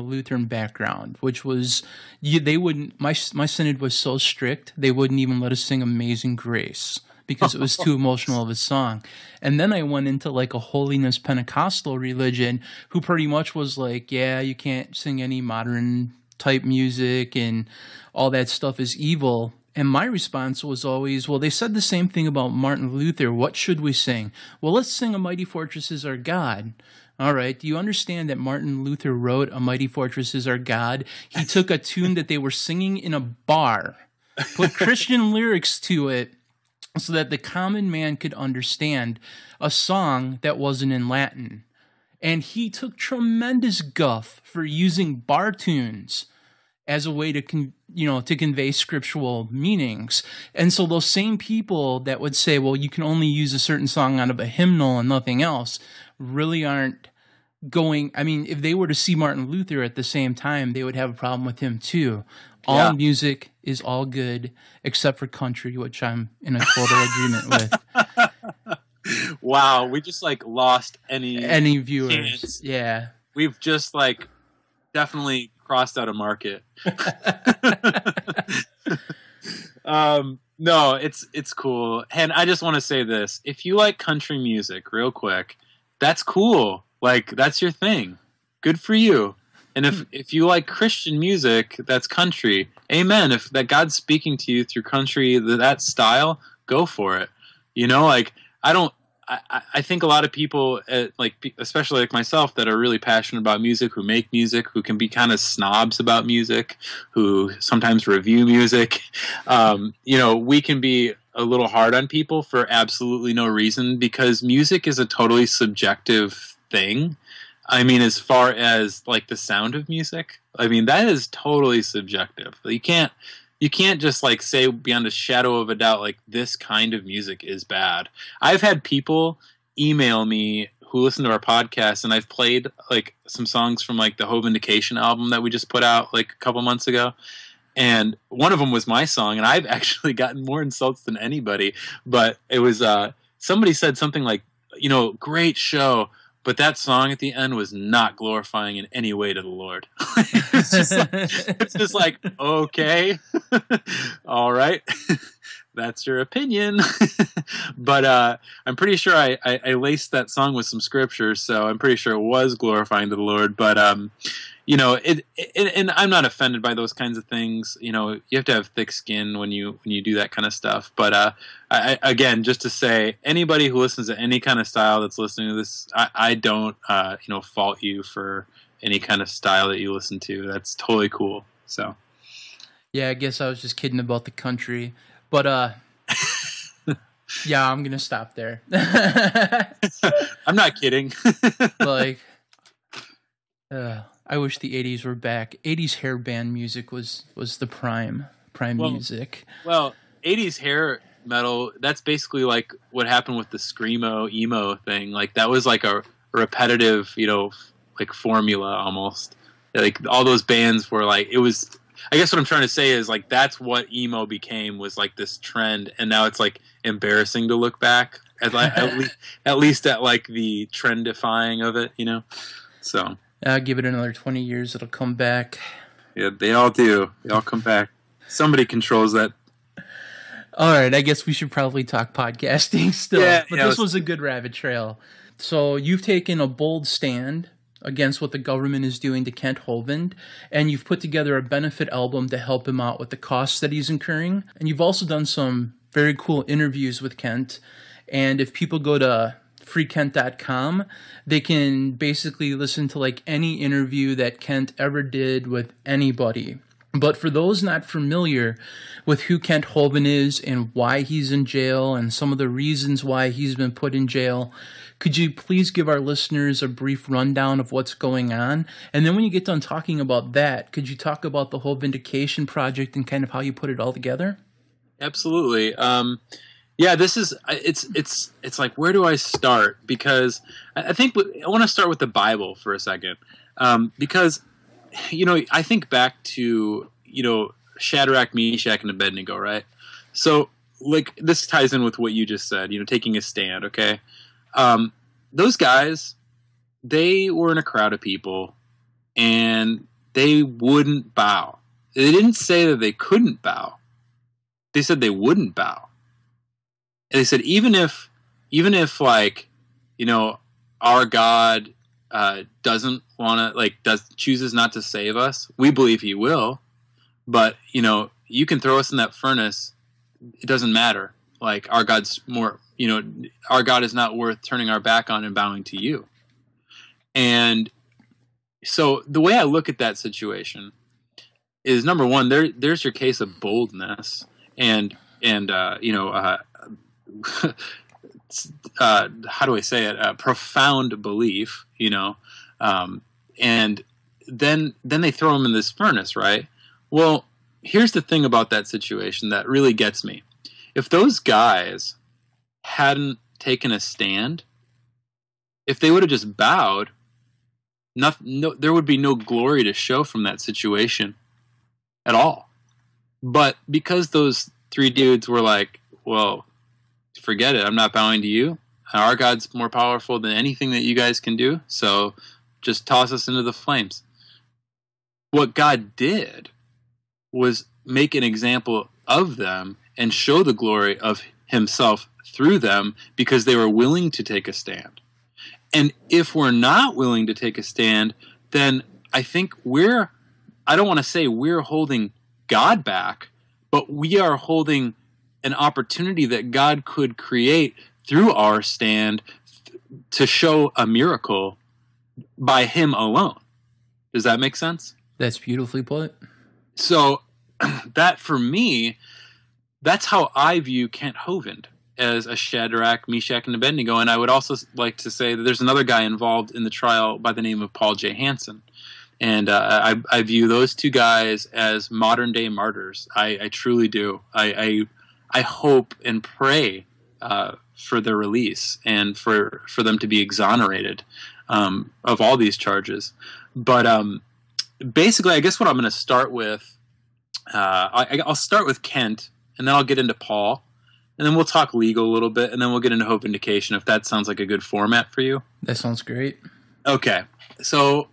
Lutheran background, which was they wouldn't. My synod was so strict, they wouldn't even let us sing "Amazing Grace" because it was too emotional of a song. And then I went into like a holiness Pentecostal religion, who pretty much was like, yeah, you can't sing any modern type music, and all that stuff is evil. And my response was always, well, they said the same thing about Martin Luther. What should we sing? Well, let's sing "A Mighty Fortress Is Our God." All right. Do you understand that Martin Luther wrote "A Mighty Fortress Is Our God"? He took a tune that they were singing in a bar, put Christian lyrics to it, so that the common man could understand a song that wasn't in Latin. And he took tremendous guff for using bar tunes as a way to convey scriptural meanings. And so those same people that would say, well, you can only use a certain song out of a hymnal and nothing else, really aren't going. I mean, if they were to see Martin Luther at the same time, they would have a problem with him too. All music is all good except for country, which I'm in a total agreement with. Wow, we just like lost any viewers. Chance. Yeah. We've just like definitely crossed out a market. No, it's cool. And I just want to say this. If you like country music, real quick, that's cool. Like, that's your thing. Good for you. And if you like Christian music, that's country. Amen. If that God's speaking to you through country, that style, go for it. I think a lot of people, especially like myself, that are really passionate about music, who make music, who can be kind of snobs about music, who sometimes review music. We can be a little hard on people for absolutely no reason, because music is a totally subjective thing. I mean, as far as like the sound of music, I mean that is totally subjective. You can't just like say beyond a shadow of a doubt like this kind of music is bad. I've had people email me who listen to our podcast, and I've played like some songs from like the Hove Indication album that we just put out like a couple months ago. And one of them was my song, and I've actually gotten more insults than anybody. But it was somebody said something like, great show, but that song at the end was not glorifying in any way to the Lord. It's just like, okay, all right, that's your opinion. But I'm pretty sure I laced that song with some scripture, so I'm pretty sure it was glorifying to the Lord. But and I'm not offended by those kinds of things. You have to have thick skin when you do that kind of stuff. But again, just to say, anybody who listens to any kind of style that's listening to this, I don't fault you for any kind of style that you listen to. That's totally cool. So yeah, I guess I was just kidding about the country, but yeah, I'm gonna stop there. I'm not kidding. Like. I wish the 80s were back. 80s hair band music was the prime music. Well, 80s hair metal, that's basically like what happened with the screamo emo thing. Like that was like a repetitive, like formula almost. Like all those bands were like, it was, I guess what I'm trying to say is like that's what emo became, was like this trend, and now it's like embarrassing to look back at least at like the trendifying of it, So give it another 20 years, it'll come back. Yeah, they all do. They all come back. Somebody controls that. All right, I guess we should probably talk podcasting still. Yeah, but this was a good rabbit trail. So you've taken a bold stand against what the government is doing to Kent Hovind, and you've put together a benefit album to help him out with the costs that he's incurring. And you've also done some very cool interviews with Kent. And if people go to freekent.com, they can basically listen to like any interview that Kent ever did with anybody. But for those not familiar with who Kent Hovind is and why he's in jail and some of the reasons why he's been put in jail, could you please give our listeners a brief rundown of what's going on? And then when you get done talking about that, could you talk about the whole Vindication project and kind of how you put it all together? Absolutely. Yeah, this is it's like, where do I start? Because I think I want to start with the Bible for a second, because I think back to Shadrach, Meshach, and Abednego, right? So like this ties in with what you just said, taking a stand. Okay, those guys, they were in a crowd of people, and they wouldn't bow. They didn't say that they couldn't bow. They said they wouldn't bow. And they said, even if like, our God doesn't want to, chooses not to save us, we believe he will, but, you can throw us in that furnace. It doesn't matter. Like our God's more, our God is not worth turning our back on and bowing to you. And so the way I look at that situation is, number one, there's your case of boldness and how do I say it? Profound belief, and then they throw him in this furnace, right? Well, here's the thing about that situation that really gets me. If those guys hadn't taken a stand, if they would have just bowed, there would be no glory to show from that situation at all. But because those three dudes were like, well, forget it, I'm not bowing to you. Our God's more powerful than anything that you guys can do, so just toss us into the flames. What God did was make an example of them and show the glory of himself through them because they were willing to take a stand. And if we're not willing to take a stand, then I think I don't want to say we're holding God back, but we are holding an opportunity that God could create through our stand to show a miracle by him alone. Does that make sense? That's beautifully put. So that, for me, that's how I view Kent Hovind. as a Shadrach, Meshach, and Abednego. And I would also like to say that there's another guy involved in the trial by the name of Paul J. Hansen. And I view those two guys as modern day martyrs. I truly do. I hope and pray for their release and for them to be exonerated of all these charges. But basically, I guess what I'm going to start with, I'll start with Kent, and then I'll get into Paul, and then we'll talk legal a little bit, and then we'll get into hope vindication, if that sounds like a good format for you. That sounds great. Okay, so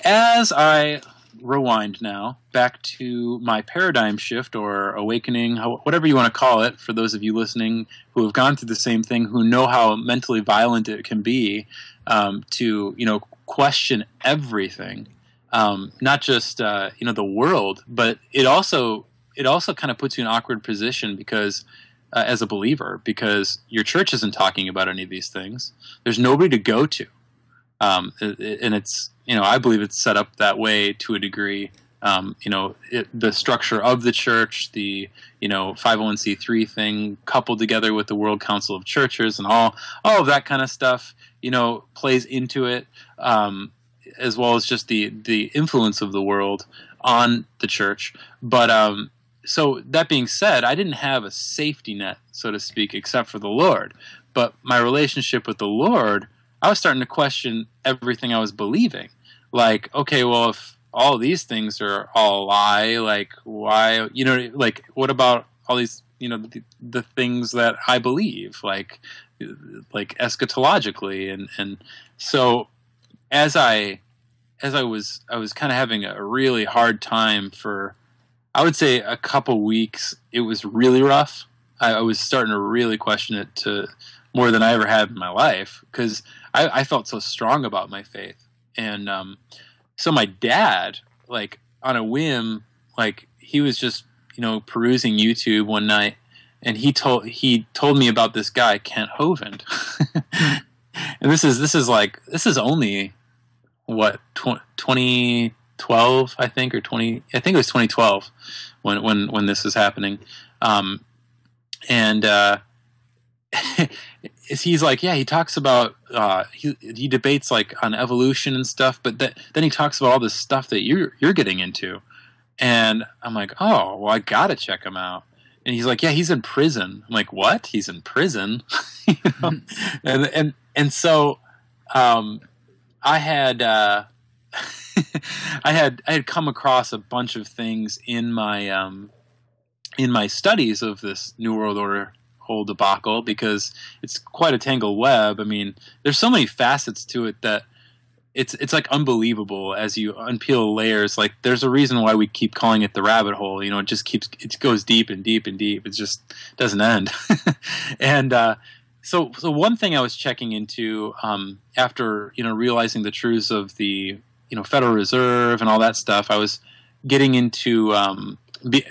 as I rewind now back to my paradigm shift or awakening, whatever you want to call it, for those of you listening who have gone through the same thing, who know how mentally violent it can be to question everything, not just the world, but it also kind of puts you in an awkward position because as a believer, because your church isn't talking about any of these things. There's nobody to go to, and it's I believe it's set up that way to a degree. The structure of the church, the 501c3 thing, coupled together with the World Council of Churches and all of that kind of stuff, plays into it, as well as just the influence of the world on the church. But so that being said, I didn't have a safety net, so to speak, except for the Lord. But my relationship with the Lord, I was starting to question everything I was believing. Like, okay, well, if all these things are all a lie, like, why, what about all these, the things that I believe, like eschatologically. And so as I was kind of having a really hard time for, I would say, a couple weeks. It was really rough. I was starting to really question it to more than I ever had in my life, because I felt so strong about my faith. And so my dad, like on a whim, like he was just perusing YouTube one night, and he told me about this guy Kent Hovind. And this is only what 2012, I think, or 20. I think it was 2012 when this was happening. He's like, yeah, he talks about he debates like on evolution and stuff, but then he talks about all this stuff that you're getting into, and I'm like, oh, well, I gotta check him out. And he's like, yeah, he's in prison. I'm like, what? He's in prison? And so I had I had come across a bunch of things in my studies of this New World Order whole debacle, because it's quite a tangled web. I mean, there's so many facets to it that it's like unbelievable as you unpeel layers. Like, there's a reason why we keep calling it the rabbit hole. It goes deep and deep and deep. It just doesn't end. And so one thing I was checking into after realizing the truths of the Federal Reserve and all that stuff, I was getting into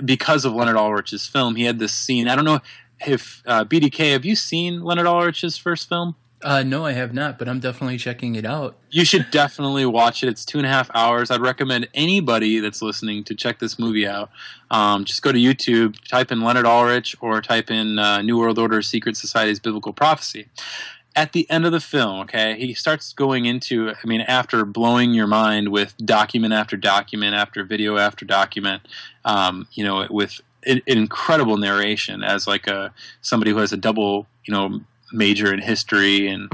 because of Leonard Ulrich's film. He had this scene. I don't know if BDK, have you seen Leonard Ulrich's first film? No, I have not, but I'm definitely checking it out. You should definitely watch it. It's 2.5 hours. I'd recommend anybody that's listening to check this movie out. Just go to YouTube, type in Leonard Ulrich, or type in New World Order Secret Society's Biblical Prophecy. At the end of the film, okay, he starts going into, after blowing your mind with document after document after video after document, with an incredible narration as like somebody who has a double, major in history and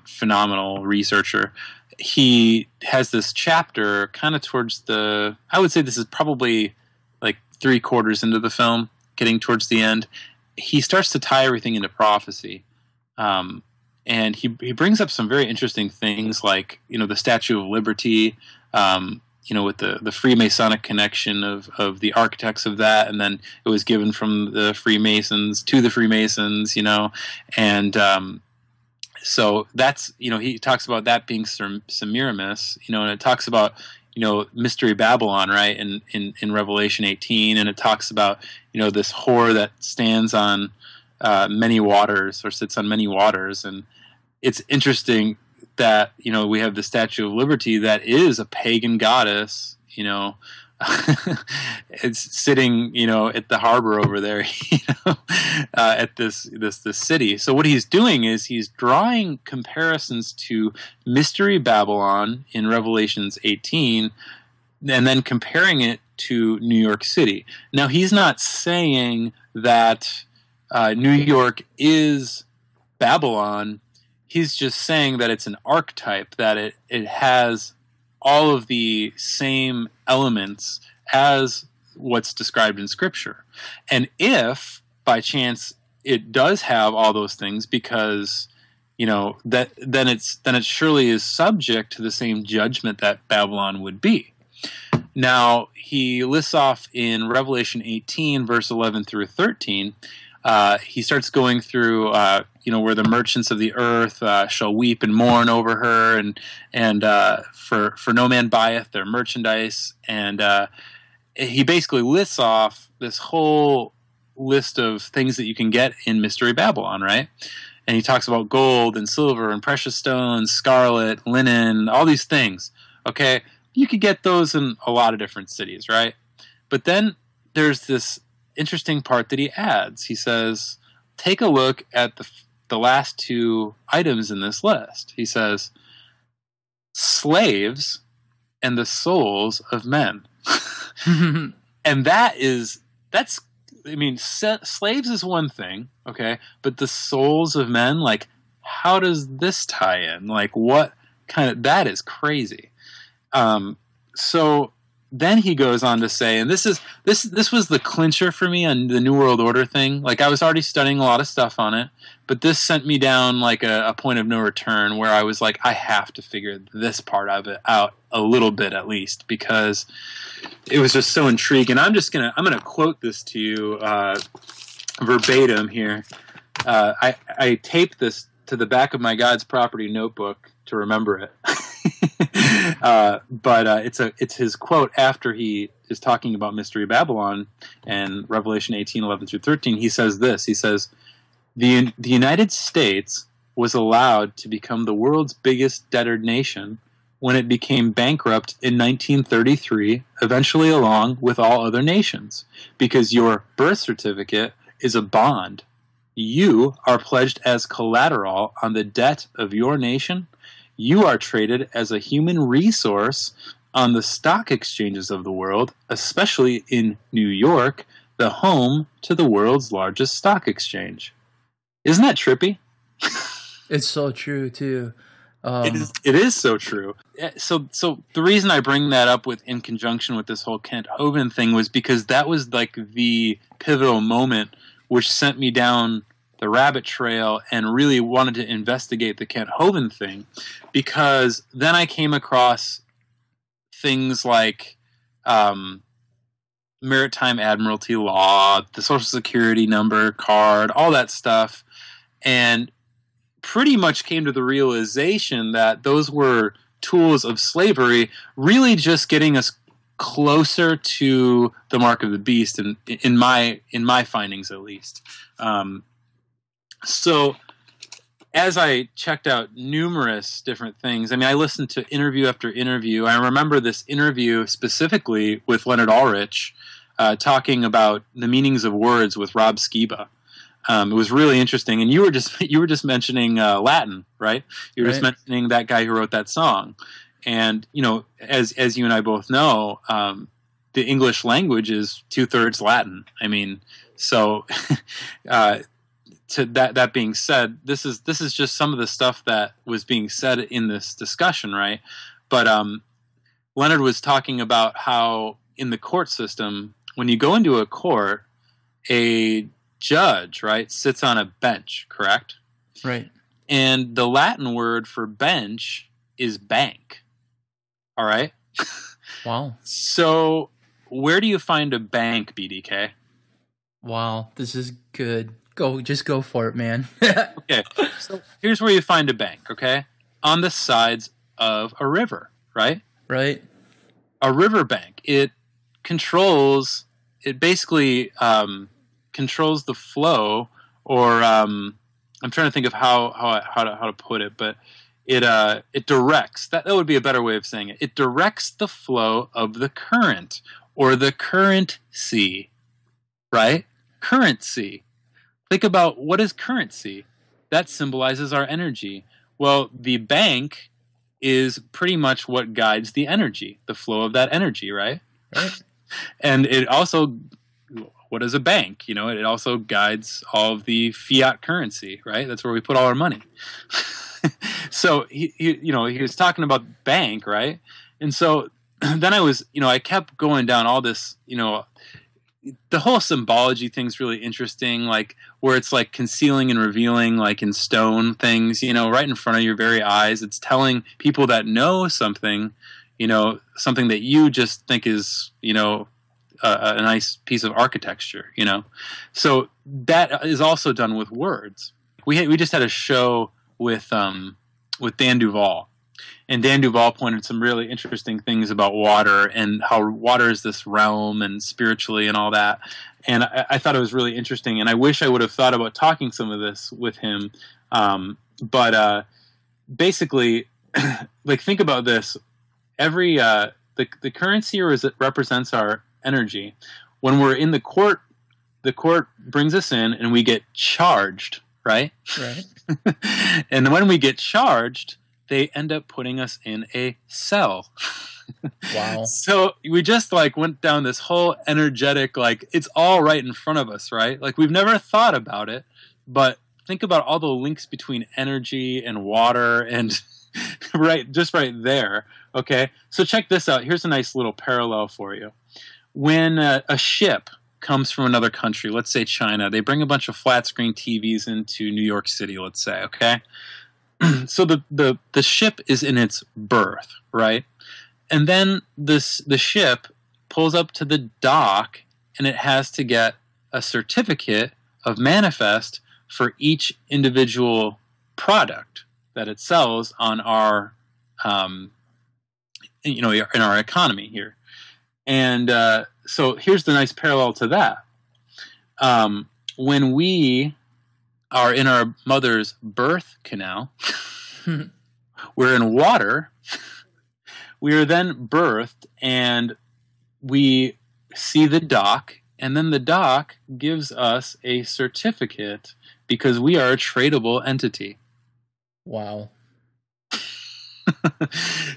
phenomenal researcher. He has this chapter kind of towards I would say this is probably like 3/4 into the film, getting towards the end. He starts to tie everything into prophecy. And he brings up some very interesting things, like, the Statue of Liberty, with the Freemasonic connection of the architects of that, and then it was given from the Freemasons to the Freemasons, and so that's, he talks about that being Semiramis, and it talks about, Mystery Babylon, right, in Revelation 18, and it talks about, this whore that stands on many waters, or sits on many waters. And it's interesting that we have the Statue of Liberty that is a pagan goddess, it's sitting, at the harbor over there, at this city. So what he's doing is he's drawing comparisons to Mystery Babylon in Revelations 18, and then comparing it to New York City. Now, he's not saying that New York is Babylon. He's just saying that it's an archetype, that it has all of the same elements as what's described in Scripture. And if, by chance, it does have all those things, because then it surely is subject to the same judgment that Babylon would be. Now, he lists off in Revelation 18, verse 11 through 13, he starts going through, where the merchants of the earth shall weep and mourn over her, and for no man buyeth their merchandise. And he basically lists off this whole list of things that you can get in Mystery Babylon, right? And he talks about gold and silver and precious stones, scarlet, linen, all these things. Okay, you could get those in a lot of different cities, right? But then there's this interesting part that he adds. He says, take a look at the last two items in this list. He says, slaves and the souls of men. And slaves is one thing, okay? But the souls of men, like, how does this tie in? Like, what kind of, that is crazy. So then he goes on to say, and this was the clincher for me on the New World Order thing. Like, I was already studying a lot of stuff on it, but this sent me down like a point of no return, where I was like, I have to figure this part of it out a little bit at least, because it was just so intriguing. I'm gonna quote this to you verbatim here. I taped this to the back of my God's Property notebook to remember it. But it's his quote after he is talking about Mystery Babylon and Revelation 18:11 through 13. He says this. He says, the United States was allowed to become the world's biggest debtor nation when it became bankrupt in 1933, eventually along with all other nations, because your birth certificate is a bond. You are pledged as collateral on the debt of your nation. You are traded as a human resource on the stock exchanges of the world, especially in New York, the home to the world's largest stock exchange. Isn't that trippy? It's so true, too. It is so true. So the reason I bring that up in conjunction with this whole Kent Hovind thing was because that was like the pivotal moment which sent me down the rabbit trail and really wanted to investigate the Kent Hovind thing, because then I came across things like maritime admiralty law, the Social Security number card, all that stuff, and pretty much came to the realization that those were tools of slavery, really just getting us closer to the mark of the beast, in my findings at least. So as I checked out numerous different things, I listened to interview after interview. I remember this interview specifically with Leonard Ulrich talking about the meanings of words with Rob Skiba. It was really interesting, and you were just mentioning Latin, right? You were just mentioning that guy who wrote that song, and as you and I both know, the English language is 2/3 Latin. So to that being said, this is just some of the stuff that was being said in this discussion, right? But Leonard was talking about how in the court system, when you go into a court, a judge, right, sits on a bench, correct? Right. And the Latin word for bench is bank. All right? Wow. So where do you find a bank, BDK? Wow, this is good. Just go for it, man. Okay, so here's where you find a bank, okay? On the sides of a river, right? Right. A river bank. It basically controls the flow, or I'm trying to think of how to put it, but it directs, that would be a better way of saying it. It directs the flow of the current, or the currency, right? Currency. Think about, what is currency? That symbolizes our energy. Well, the bank is pretty much what guides the energy, the flow of that energy, right? Right. And it also, what is a bank? It also guides all of the fiat currency, right? That's where we put all our money. So he was talking about bank, right? And so then I kept going down all this, the whole symbology thing's really interesting, like where it's like concealing and revealing, like in stone things, right in front of your very eyes. It's telling people that know something, something that you just think is, a nice piece of architecture, So that is also done with words. We just had a show with Dan Duvall. And Dan Duvall pointed some really interesting things about water and how water is this realm and spiritually and all that. And I thought it was really interesting. And I wish I would have thought about talking some of this with him. But basically, like, think about this. Every the currency represents our energy. When we're in the court brings us in and we get charged, right? Right. And when we get charged, they end up putting us in a cell. Wow. So we just went down this whole energetic, it's all right in front of us, right? Like, we've never thought about it, but think about all the links between energy and water and right there. Okay. So check this out. Here's a nice little parallel for you. When a ship comes from another country, let's say China, they bring a bunch of flat screen TVs into New York City, let's say, okay? So the ship is in its berth, right? And then the ship pulls up to the dock, and it has to get a certificate of manifest for each individual product that it sells on our, in our economy here. And so here's the nice parallel to that. When we are in our mother's birth canal, we're in water. We are then birthed, and we see the dock, and then the dock gives us a certificate because we are a tradable entity. Wow.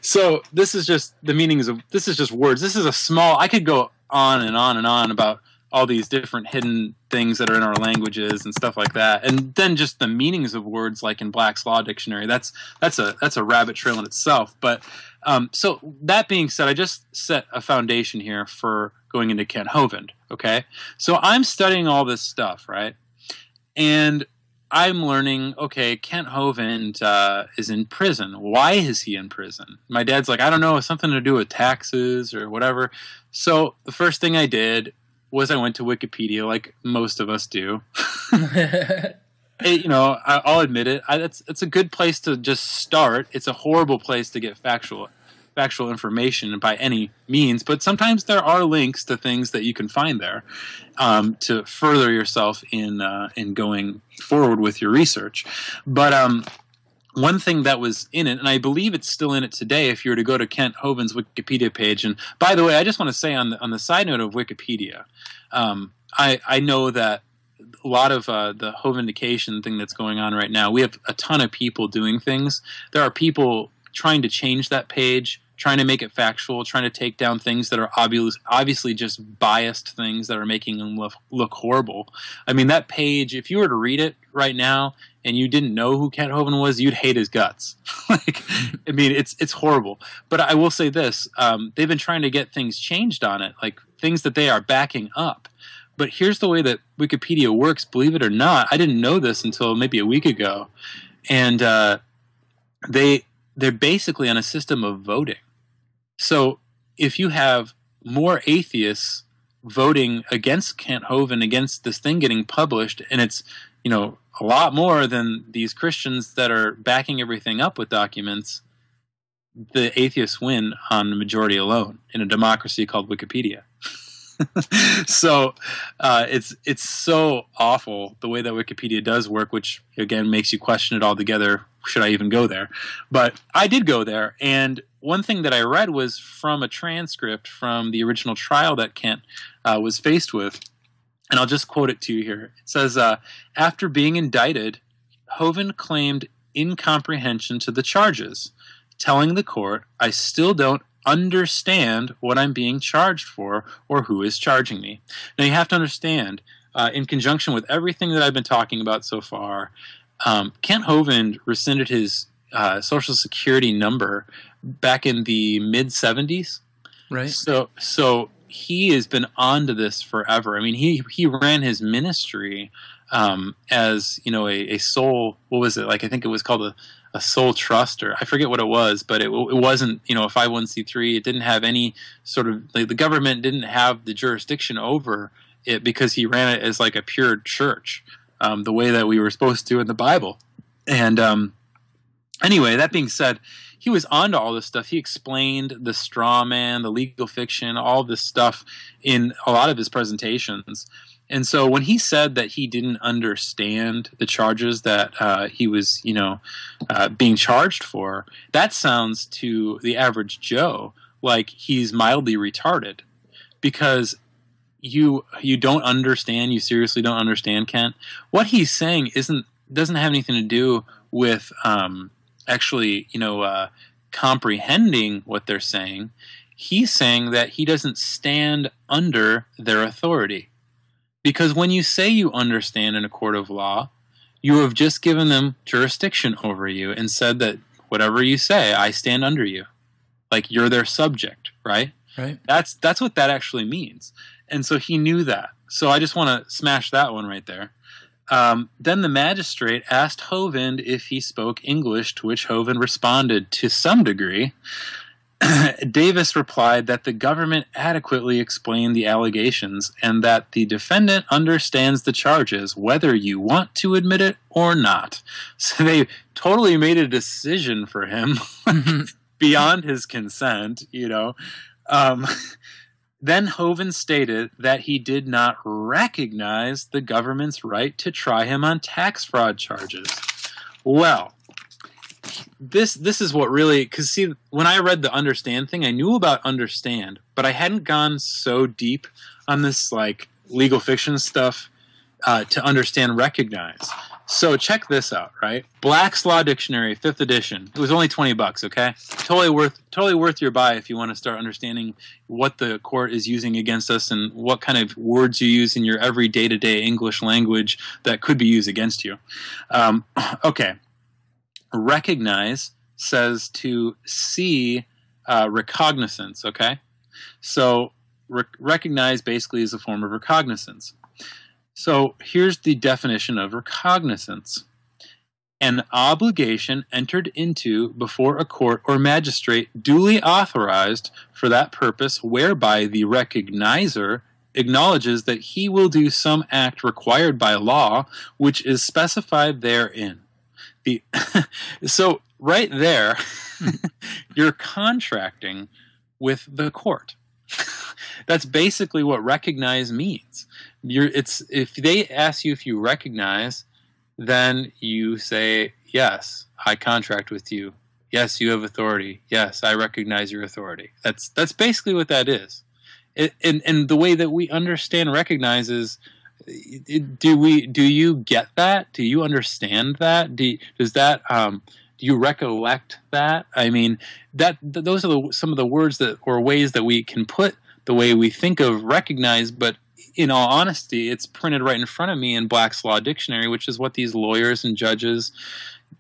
So this is just the meanings of, this is just words. This is a small, I could go on and on and on about all these different hidden things that are in our languages and stuff like that. And then just the meanings of words, like in Black's Law Dictionary, that's a rabbit trail in itself. But so that being said, I just set a foundation here for going into Kent Hovind. Okay. So I'm studying all this stuff, right? And I'm learning, okay, Kent Hovind is in prison. Why is he in prison? My dad's like, I don't know, something to do with taxes or whatever. So the first thing I did was I went to Wikipedia, like most of us do. I'll admit it. It's a good place to just start. It's a horrible place to get factual information by any means, but sometimes there are links to things that you can find there to further yourself in going forward with your research. But one thing that was in it, and I believe it's still in it today if you were to go to Kent Hovind's Wikipedia page. And by the way, I just want to say on the side note of Wikipedia, I know that a lot of the Hovindication thing that's going on right now, we have a ton of people doing things. There are people trying to change that page, trying to make it factual, trying to take down things that are obviously just biased things that are making them look horrible. I mean, that page, if you were to read it right now and you didn't know who Kent Hovind was, you'd hate his guts. I mean, it's horrible. But I will say this, they've been trying to get things changed on it, like things that they are backing up. But here's the way that Wikipedia works, believe it or not. I didn't know this until maybe a week ago. And they're basically on a system of voting. So if you have more atheists voting against Kent Hovind, against this thing getting published, and it's, a lot more than these Christians that are backing everything up with documents, the atheists win on the majority alone in a democracy called Wikipedia. So it's so awful the way that Wikipedia does work, which again makes you question it altogether. Should I even go there? But I did go there, and one thing that I read was from a transcript from the original trial that Kent was faced with. And I'll just quote it to you here. It says, after being indicted, Hovind claimed incomprehension to the charges, telling the court, I still don't understand what I'm being charged for or who is charging me. Now, you have to understand, in conjunction with everything that I've been talking about so far, Kent Hovind rescinded his Social Security number back in the mid-'70s. Right. So he has been onto this forever. I mean, he ran his ministry as, you know, a soul, what was it? Like, I think it was called a soul trust, or I forget what it was, but it wasn't, you know, a 501c3. It didn't have any sort of, like, the government didn't have the jurisdiction over it because he ran it as like a pure church, the way that we were supposed to in the Bible. And anyway, that being said, he was onto all this stuff. He explained the straw man, the legal fiction, all this stuff in a lot of his presentations. And so when he said that he didn't understand the charges that he was, you know, being charged for, that sounds to the average Joe like he's mildly retarded, because you don't understand. You seriously don't understand, Kent. What he's saying doesn't have anything to do with actually, you know, comprehending what they're saying. He's saying that he doesn't stand under their authority. Because when you say you understand in a court of law, you have just given them jurisdiction over you and said that whatever you say, I stand under you. Like, you're their subject, right? Right. That's what that actually means. And so he knew that. So I just want to smash that one right there. Then the magistrate asked Hovind if he spoke English, to which Hovind responded to some degree. Davis replied that the government adequately explained the allegations and that the defendant understands the charges, whether you want to admit it or not. So they totally made a decision for him beyond his consent, you know. Then Hovind stated that he did not recognize the government's right to try him on tax fraud charges. Well, this is what really, because see, when I read the understand thing, I knew about understand, but I hadn't gone so deep on this like legal fiction stuff to understand recognize. So check this out, right? Black's Law Dictionary, 5th edition. It was only $20, okay? Totally worth your buy if you want to start understanding what the court is using against us and what kind of words you use in your every day-to-day English language that could be used against you. Okay. Recognize says to see recognizance, okay? So recognize basically is a form of recognizance. So here's the definition of recognizance. An obligation entered into before a court or magistrate duly authorized for that purpose, whereby the recognizer acknowledges that he will do some act required by law which is specified therein. So right there, you're contracting with the court. That's basically what recognize means. If they ask you if you recognize, then you say, yes, I contract with you. Yes, you have authority. Yes, I recognize your authority. That's basically what that is. And the way that we understand recognize is, do you get that? Do you understand that? Do you recollect that? I mean, those are some of the words or ways that we can put the way we think of recognize, but in all honesty, it's printed right in front of me in Black's Law Dictionary, which is what these lawyers and judges,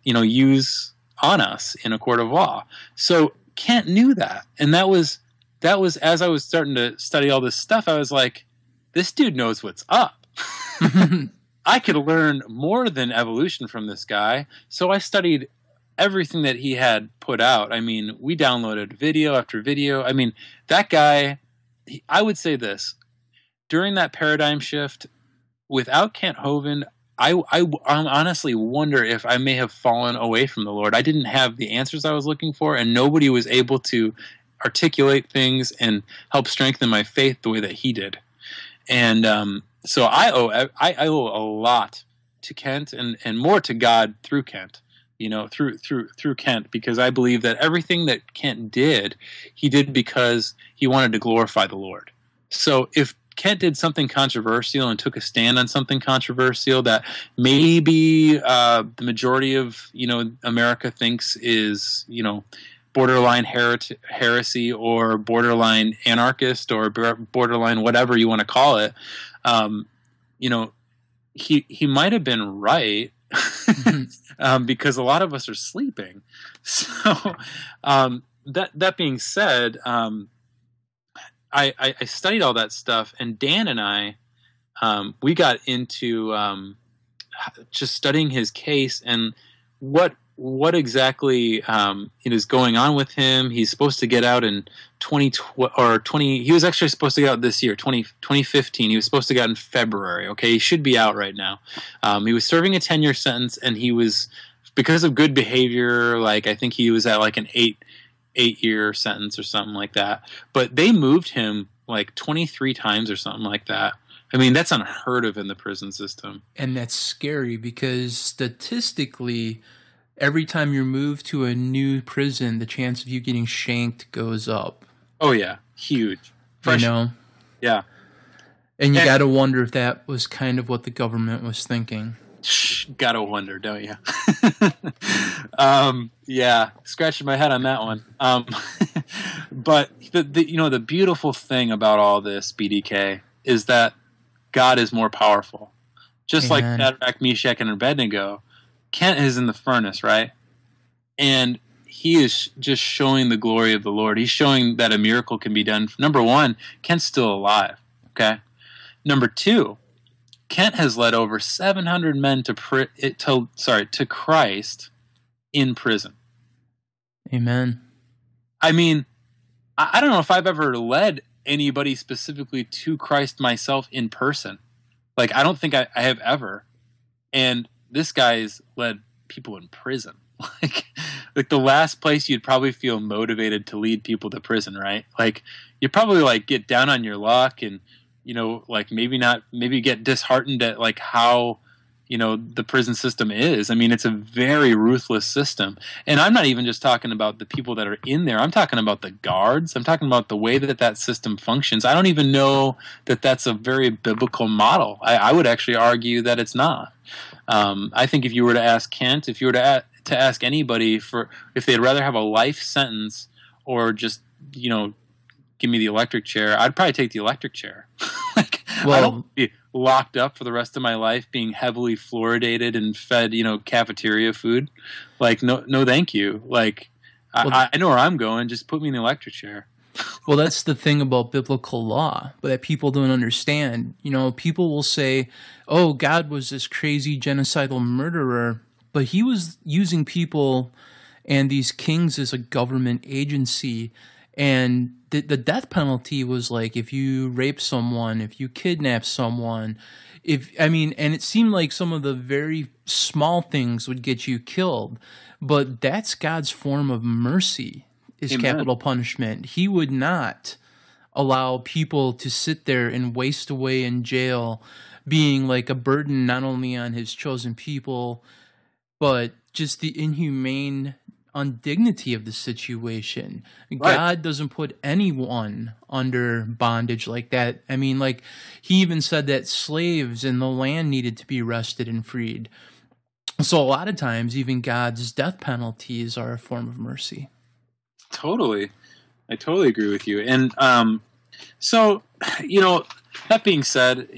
you know, use on us in a court of law. So Kent knew that, and that was as I was starting to study all this stuff, I was like, this dude knows what's up. I could learn more than evolution from this guy. So I studied everything that he had put out. I mean, we downloaded video after video. I mean, that guy, I would say this. During that paradigm shift, without Kent Hovind, I honestly wonder if I may have fallen away from the Lord. I didn't have the answers I was looking for, and nobody was able to articulate things and help strengthen my faith the way that he did. And so I owe a lot to Kent and more to God through Kent. through Kent, because I believe that everything that Kent did, he did because he wanted to glorify the Lord. So if Kent did something controversial and took a stand on something controversial that maybe the majority of America thinks is borderline heresy or borderline anarchist or borderline whatever you want to call it, he might have been right. Because a lot of us are sleeping. So that being said, I studied all that stuff, and Dan and I, we got into just studying his case and what exactly is going on with him. He's supposed to get out in 2020. He was actually supposed to get out this year, 2015. He was supposed to get out in February. Okay, he should be out right now. He was serving a 10-year sentence, and he was, because of good behavior, like I think he was at like an 8-year sentence or something like that. But they moved him like 23 times or something like that. I mean, that's unheard of in the prison system. And that's scary because statistically, every time you're moved to a new prison, the chance of you getting shanked goes up. Oh, yeah. Huge. Fresh. Yeah. And you got to wonder if that was kind of what the government was thinking. Gotta wonder, don't you? Yeah. Scratching my head on that one. But the beautiful thing about all this, BDK, is that God is more powerful. Just Amen. Like Shadrach, Meshach, and Abednego, Kent is in the furnace, right? And he is just showing the glory of the Lord. He's showing that a miracle can be done. Number one, Kent's still alive, okay? Number two, Kent has led over 700 men to Christ in prison. Amen. I mean, I don't know if I've ever led anybody specifically to Christ myself in person. Like, I don't think I have ever. And this guy's led people in prison. Like the last place you'd probably feel motivated to lead people to prison, right? Like, you probably like get down on your luck and, like maybe get disheartened at like how, the prison system is. I mean, it's a very ruthless system. And I'm not even just talking about the people that are in there. I'm talking about the guards. I'm talking about the way that system functions. I don't even know that that's a very biblical model. I would actually argue that it's not. I think if you were to ask Kent, if you were to ask anybody if they'd rather have a life sentence or just, give me the electric chair, I'd probably take the electric chair. I don't be locked up for the rest of my life being heavily fluoridated and fed, cafeteria food. Like, no, thank you. Like, I know where I'm going. Just put me in the electric chair. Well, that's the thing about biblical law, but that people don't understand. People will say, oh, God was this crazy genocidal murderer, but he was using people and these kings as a government agency. And the death penalty was like if you rape someone, if you kidnap someone, and it seemed like some of the very small things would get you killed. But that's God's form of mercy, is Amen. Capital punishment. He would not allow people to sit there and waste away in jail, being like a burden not only on his chosen people, but just the inhumane indignity of the situation. Right. God doesn't put anyone under bondage like that. I mean, like, he even said that slaves in the land needed to be arrested and freed. So a lot of times, even God's death penalties are a form of mercy. Totally. I totally agree with you. And so, that being said,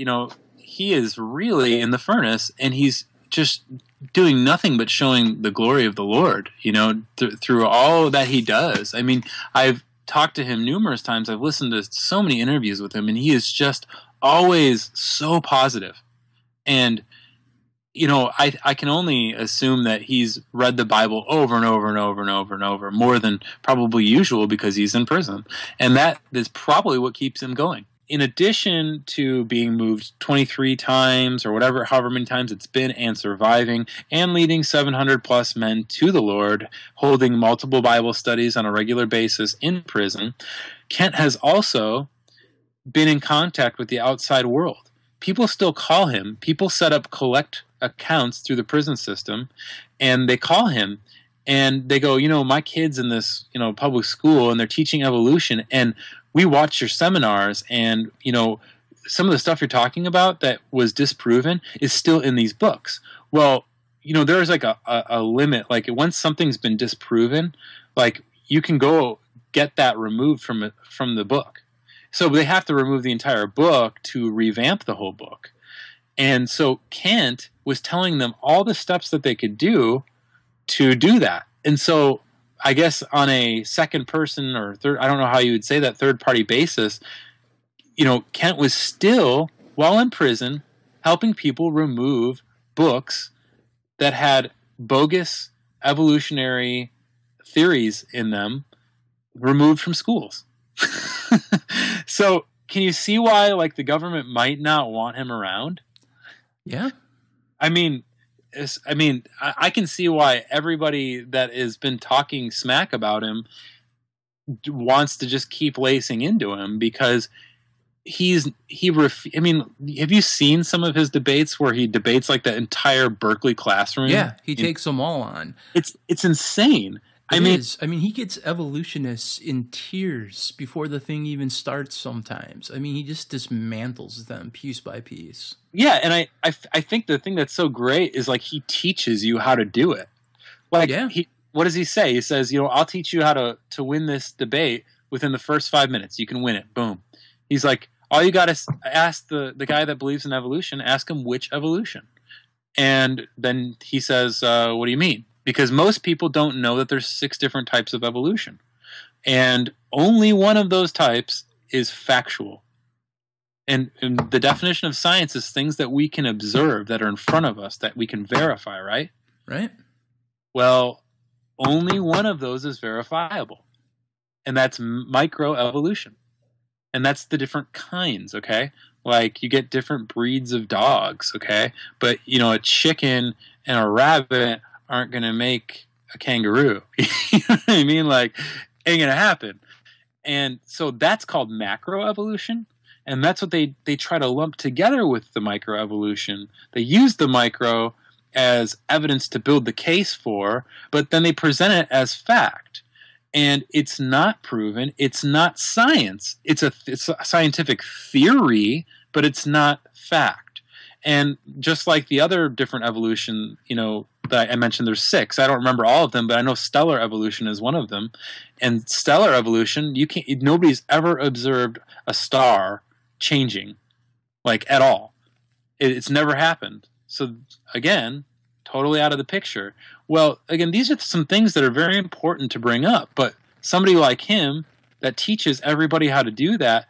he is really in the furnace, and he's just doing nothing but showing the glory of the Lord, through all that he does. I mean, I've talked to him numerous times. I've listened to so many interviews with him, and he is just always so positive. And, I can only assume that he's read the Bible over and over and over and over and over, more than probably usual, because he's in prison. And that is probably what keeps him going. In addition to being moved 23 times or however many times it's been, and surviving and leading 700 plus men to the Lord, holding multiple Bible studies on a regular basis in prison, Kent has also been in contact with the outside world. People still call him. People set up collect accounts through the prison system, and they call him and they go, my kid's in this, public school and they're teaching evolution, and we watch your seminars, and, some of the stuff you're talking about that was disproven is still in these books. Well, there's like a limit. Like once something's been disproven, like you can go get that removed from the book. So they have to remove the entire book to revamp the whole book. And so Kant was telling them all the steps that they could do to do that. And so I guess on a second person or third, I don't know how you would say that, third party basis, Kant was still, while in prison, helping people remove books that had bogus evolutionary theories in them removed from schools. So can you see why like the government might not want him around? Yeah. I can see why everybody that has been talking smack about him wants to just keep lacing into him, because have you seen some of his debates where he debates like the entire Berkeley classroom? Yeah, he takes them all on. It's insane. He gets evolutionists in tears before the thing even starts sometimes. He just dismantles them piece by piece. Yeah, and I think the thing that's so great is like he teaches you how to do it. Like, yeah. What does he say? He says, I'll teach you how to win this debate within the first 5 minutes. You can win it. Boom. He's like, all you got to ask the guy that believes in evolution, ask him which evolution. And then he says, what do you mean? Because most people don't know that there's 6 different types of evolution. And only one of those types is factual. And the definition of science is things that we can observe, that are in front of us, that we can verify, right? Right. Well, only one of those is verifiable. And that's microevolution. And that's the different kinds, okay? Like you get different breeds of dogs, okay? But, a chicken and a rabbit aren't going to make a kangaroo. You know what I mean? Like, ain't going to happen. And so that's called macroevolution. And that's what they try to lump together with the microevolution. They use the micro as evidence to build the case for, but then they present it as fact. And it's not proven. It's not science. It's a scientific theory, but it's not fact. And just like the other different evolution, that I mentioned, there's 6. I don't remember all of them, but I know stellar evolution is one of them. And stellar evolution, nobody's ever observed a star changing, like at all. It's never happened. So again, totally out of the picture. Well, again, these are some things that are very important to bring up. But somebody like him that teaches everybody how to do that,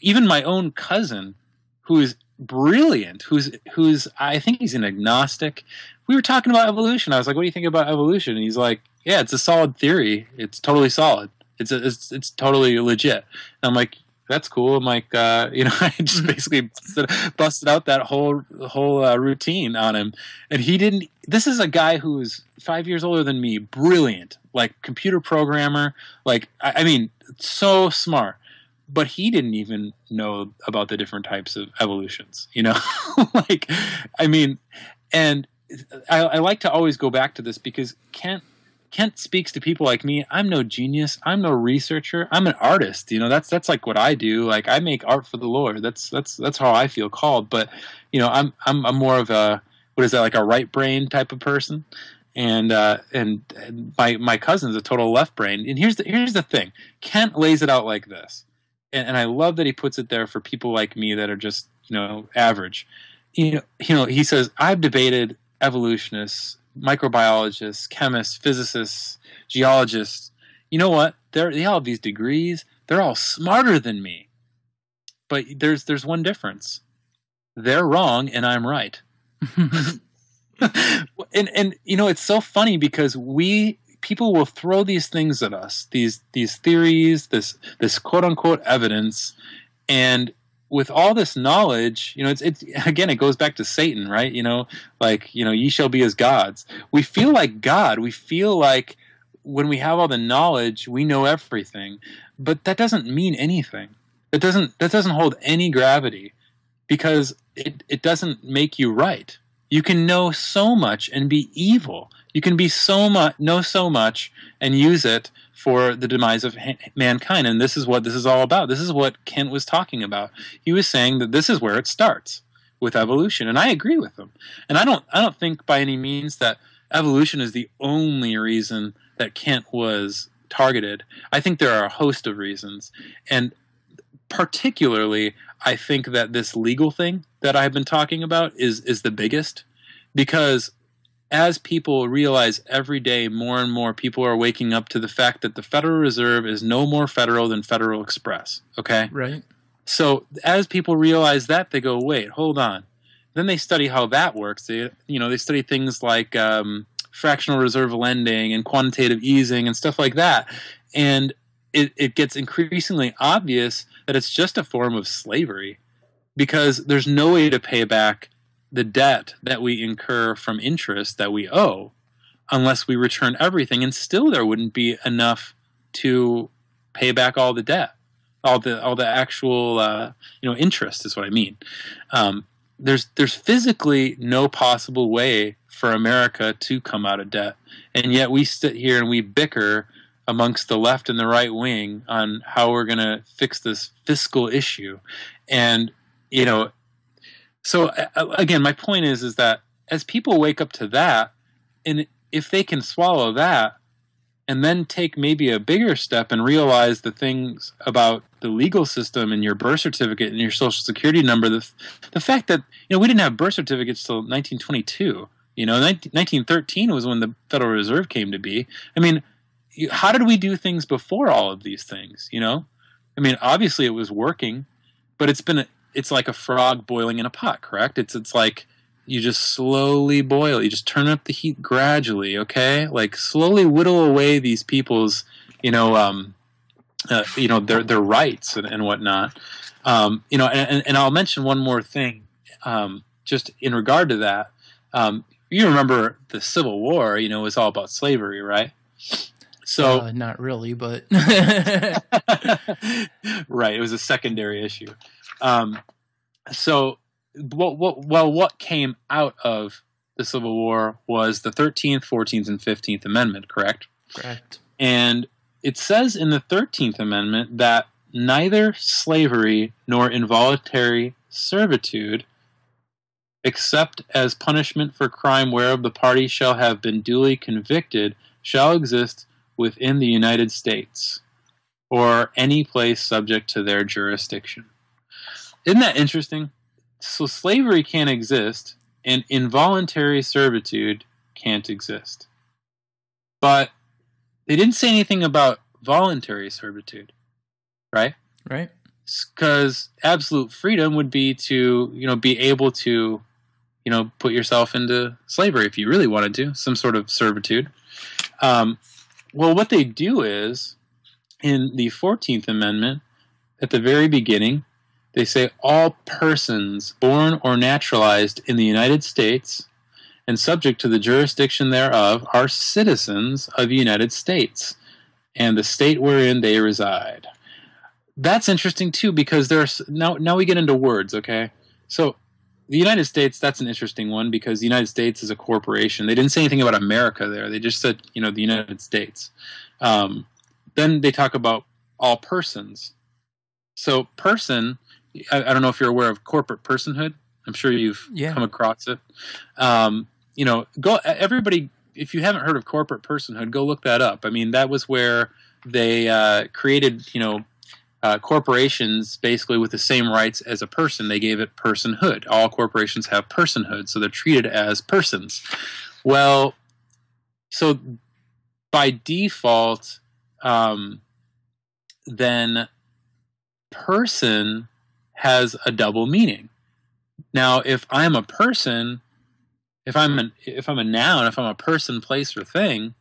even my own cousin, who is brilliant, who's I think he's an agnostic. We were talking about evolution. I was like, what do you think about evolution? And he's like, yeah, it's a solid theory. It's totally solid. It's totally legit. And I'm like, that's cool. I'm like, I just basically busted out that whole routine on him. And he didn't. This is a guy who is 5 years older than me, brilliant, like computer programmer, like so smart. But he didn't even know about the different types of evolutions, like, and I like to always go back to this because Kent speaks to people like me. I'm no genius. I'm no researcher. I'm an artist. That's like what I do. Like I make art for the Lord. That's how I feel called. But I'm more of a, what is that, like a right brain type of person. And my cousin's a total left brain. And here's the thing. Kent lays it out like this. And I love that he puts it there for people like me that are just, average. He says, I've debated evolutionists, microbiologists, chemists, physicists, geologists. You know what? They all have these degrees. They're all smarter than me. But there's one difference. They're wrong and I'm right. and it's so funny because people will throw these things at us, these theories, this quote unquote evidence, and with all this knowledge, it's again, it goes back to Satan, right? Ye shall be as gods. We feel like God. We feel like when we have all the knowledge, we know everything, but that doesn't mean anything. That doesn't hold any gravity because it doesn't make you right. You can know so much and be evil. You can be know so much and use it for the demise of mankind. And this is what this is all about. This is what Kent was talking about. He was saying that this is where it starts, with evolution, and I agree with him. And I don't think by any means that evolution is the only reason that Kent was targeted. I think there are a host of reasons, and particularly, I think that this legal thing that I've been talking about is the biggest, because as people realize every day, more and more people are waking up to the fact that the Federal Reserve is no more federal than Federal Express. Okay, Right. So as people realize that, they go, wait, hold on. Then they study how that works. They study things like fractional reserve lending and quantitative easing and stuff like that. And it gets increasingly obvious that it's just a form of slavery, because there's no way to pay back the debt that we incur from interest that we owe unless we return everything. And still there wouldn't be enough to pay back all the debt. All the actual interest is what I mean. There's physically no possible way for America to come out of debt, and yet we sit here and we bicker amongst the left and the right wing on how we're going to fix this fiscal issue. And so again, my point is that as people wake up to that, and if they can swallow that, and then take maybe a bigger step and realize the things about the legal system and your birth certificate and your social security number, the fact that we didn't have birth certificates till 1922. 1913 was when the Federal Reserve came to be. I mean, how did we do things before all of these things? I mean, obviously it was working, but it's like a frog boiling in a pot, correct? It's like you just slowly boil. You just turn up the heat gradually, okay? Like slowly whittle away these people's, their rights and whatnot. And I'll mention one more thing, just in regard to that. You remember the Civil War? Was all about slavery, right? So not really, but right, it was a secondary issue. So. What came out of the Civil War was the 13th, 14th, and 15th Amendment, correct? Correct. And it says in the 13th Amendment that neither slavery nor involuntary servitude, except as punishment for crime whereof the party shall have been duly convicted, shall exist within the United States, or any place subject to their jurisdiction. Isn't that interesting? So slavery can't exist, and involuntary servitude can't exist. But they didn't say anything about voluntary servitude, right? Right. Because absolute freedom would be to, be able to, put yourself into slavery if you really wanted to, some sort of servitude. Well, what they do is, in the 14th Amendment, at the very beginning, they say all persons born or naturalized in the United States and subject to the jurisdiction thereof are citizens of the United States and the state wherein they reside. That's interesting too, because there's now we get into words, okay? So the United States, that's an interesting one, because the United States is a corporation. They didn't say anything about America there. They just said, the United States. Then they talk about all persons. So person, I don't know if you're aware of corporate personhood. I'm sure you've come across it. Everybody, if you haven't heard of corporate personhood, go look that up. I mean, that was where they created, corporations basically with the same rights as a person. They gave it personhood. All corporations have personhood, so they're treated as persons. Well, so by default, then person has a double meaning. Now, if I'm a person, if I'm a noun, if I'm a person, place, or thing,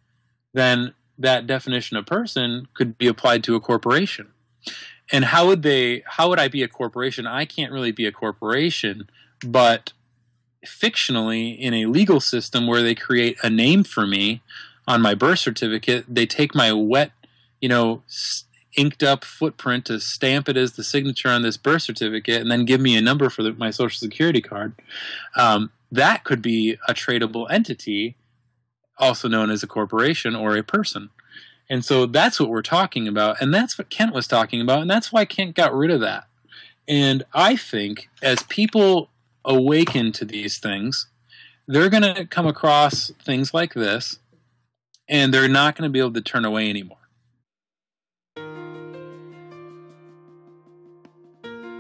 then that definition of person could be applied to a corporation. And how would I be a corporation? I can't really be a corporation, but fictionally, in a legal system where they create a name for me on my birth certificate, they take my wet, inked up footprint to stamp it as the signature on this birth certificate, and then give me a number for my social security card. that could be a tradable entity, also known as a corporation or a person. And so that's what we're talking about, and that's what Kent was talking about, and that's why Kent got rid of that. And I think as people awaken to these things, they're going to come across things like this, and they're not going to be able to turn away anymore.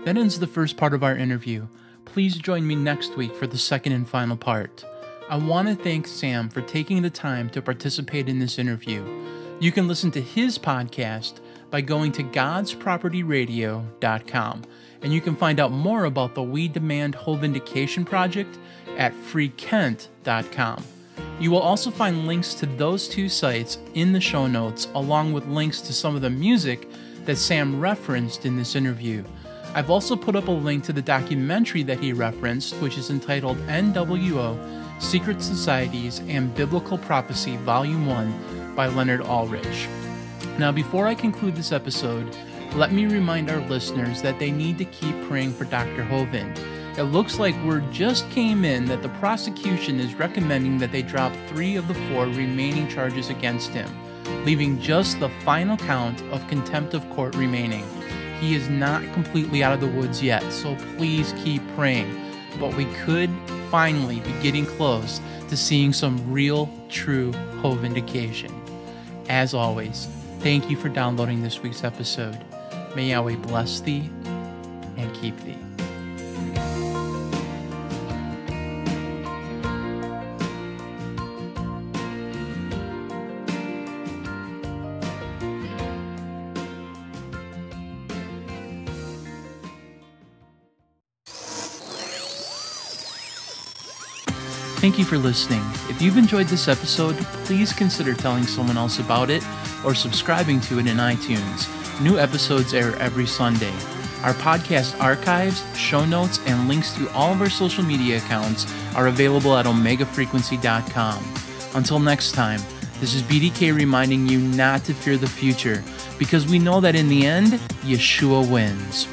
That ends the first part of our interview. Please join me next week for the second and final part. I want to thank Sam for taking the time to participate in this interview. You can listen to his podcast by going to godspropertyradio.com, and you can find out more about the We Demand Whole Vindication Project at freekent.com. You will also find links to those two sites in the show notes, along with links to some of the music that Sam referenced in this interview. I've also put up a link to the documentary that he referenced, which is entitled NWO, Secret Societies and Biblical Prophecy, Volume 1, by Leonard Ulrich. Now, before I conclude this episode, let me remind our listeners that they need to keep praying for Dr. Hovind. It looks like word just came in that the prosecution is recommending that they drop 3 of the 4 remaining charges against him, leaving just the final count of contempt of court remaining. He is not completely out of the woods yet, so please keep praying. But we could finally be getting close to seeing some real, true Whole Vindication. As always, thank you for downloading this week's episode. May Yahweh bless thee and keep thee. Thank you for listening. If you've enjoyed this episode, please consider telling someone else about it or subscribing to it in iTunes. New episodes air every Sunday. Our podcast archives, show notes, and links to all of our social media accounts are available at omegafrequency.com. Until next time, this is BDK reminding you not to fear the future, because we know that in the end, Yeshua wins.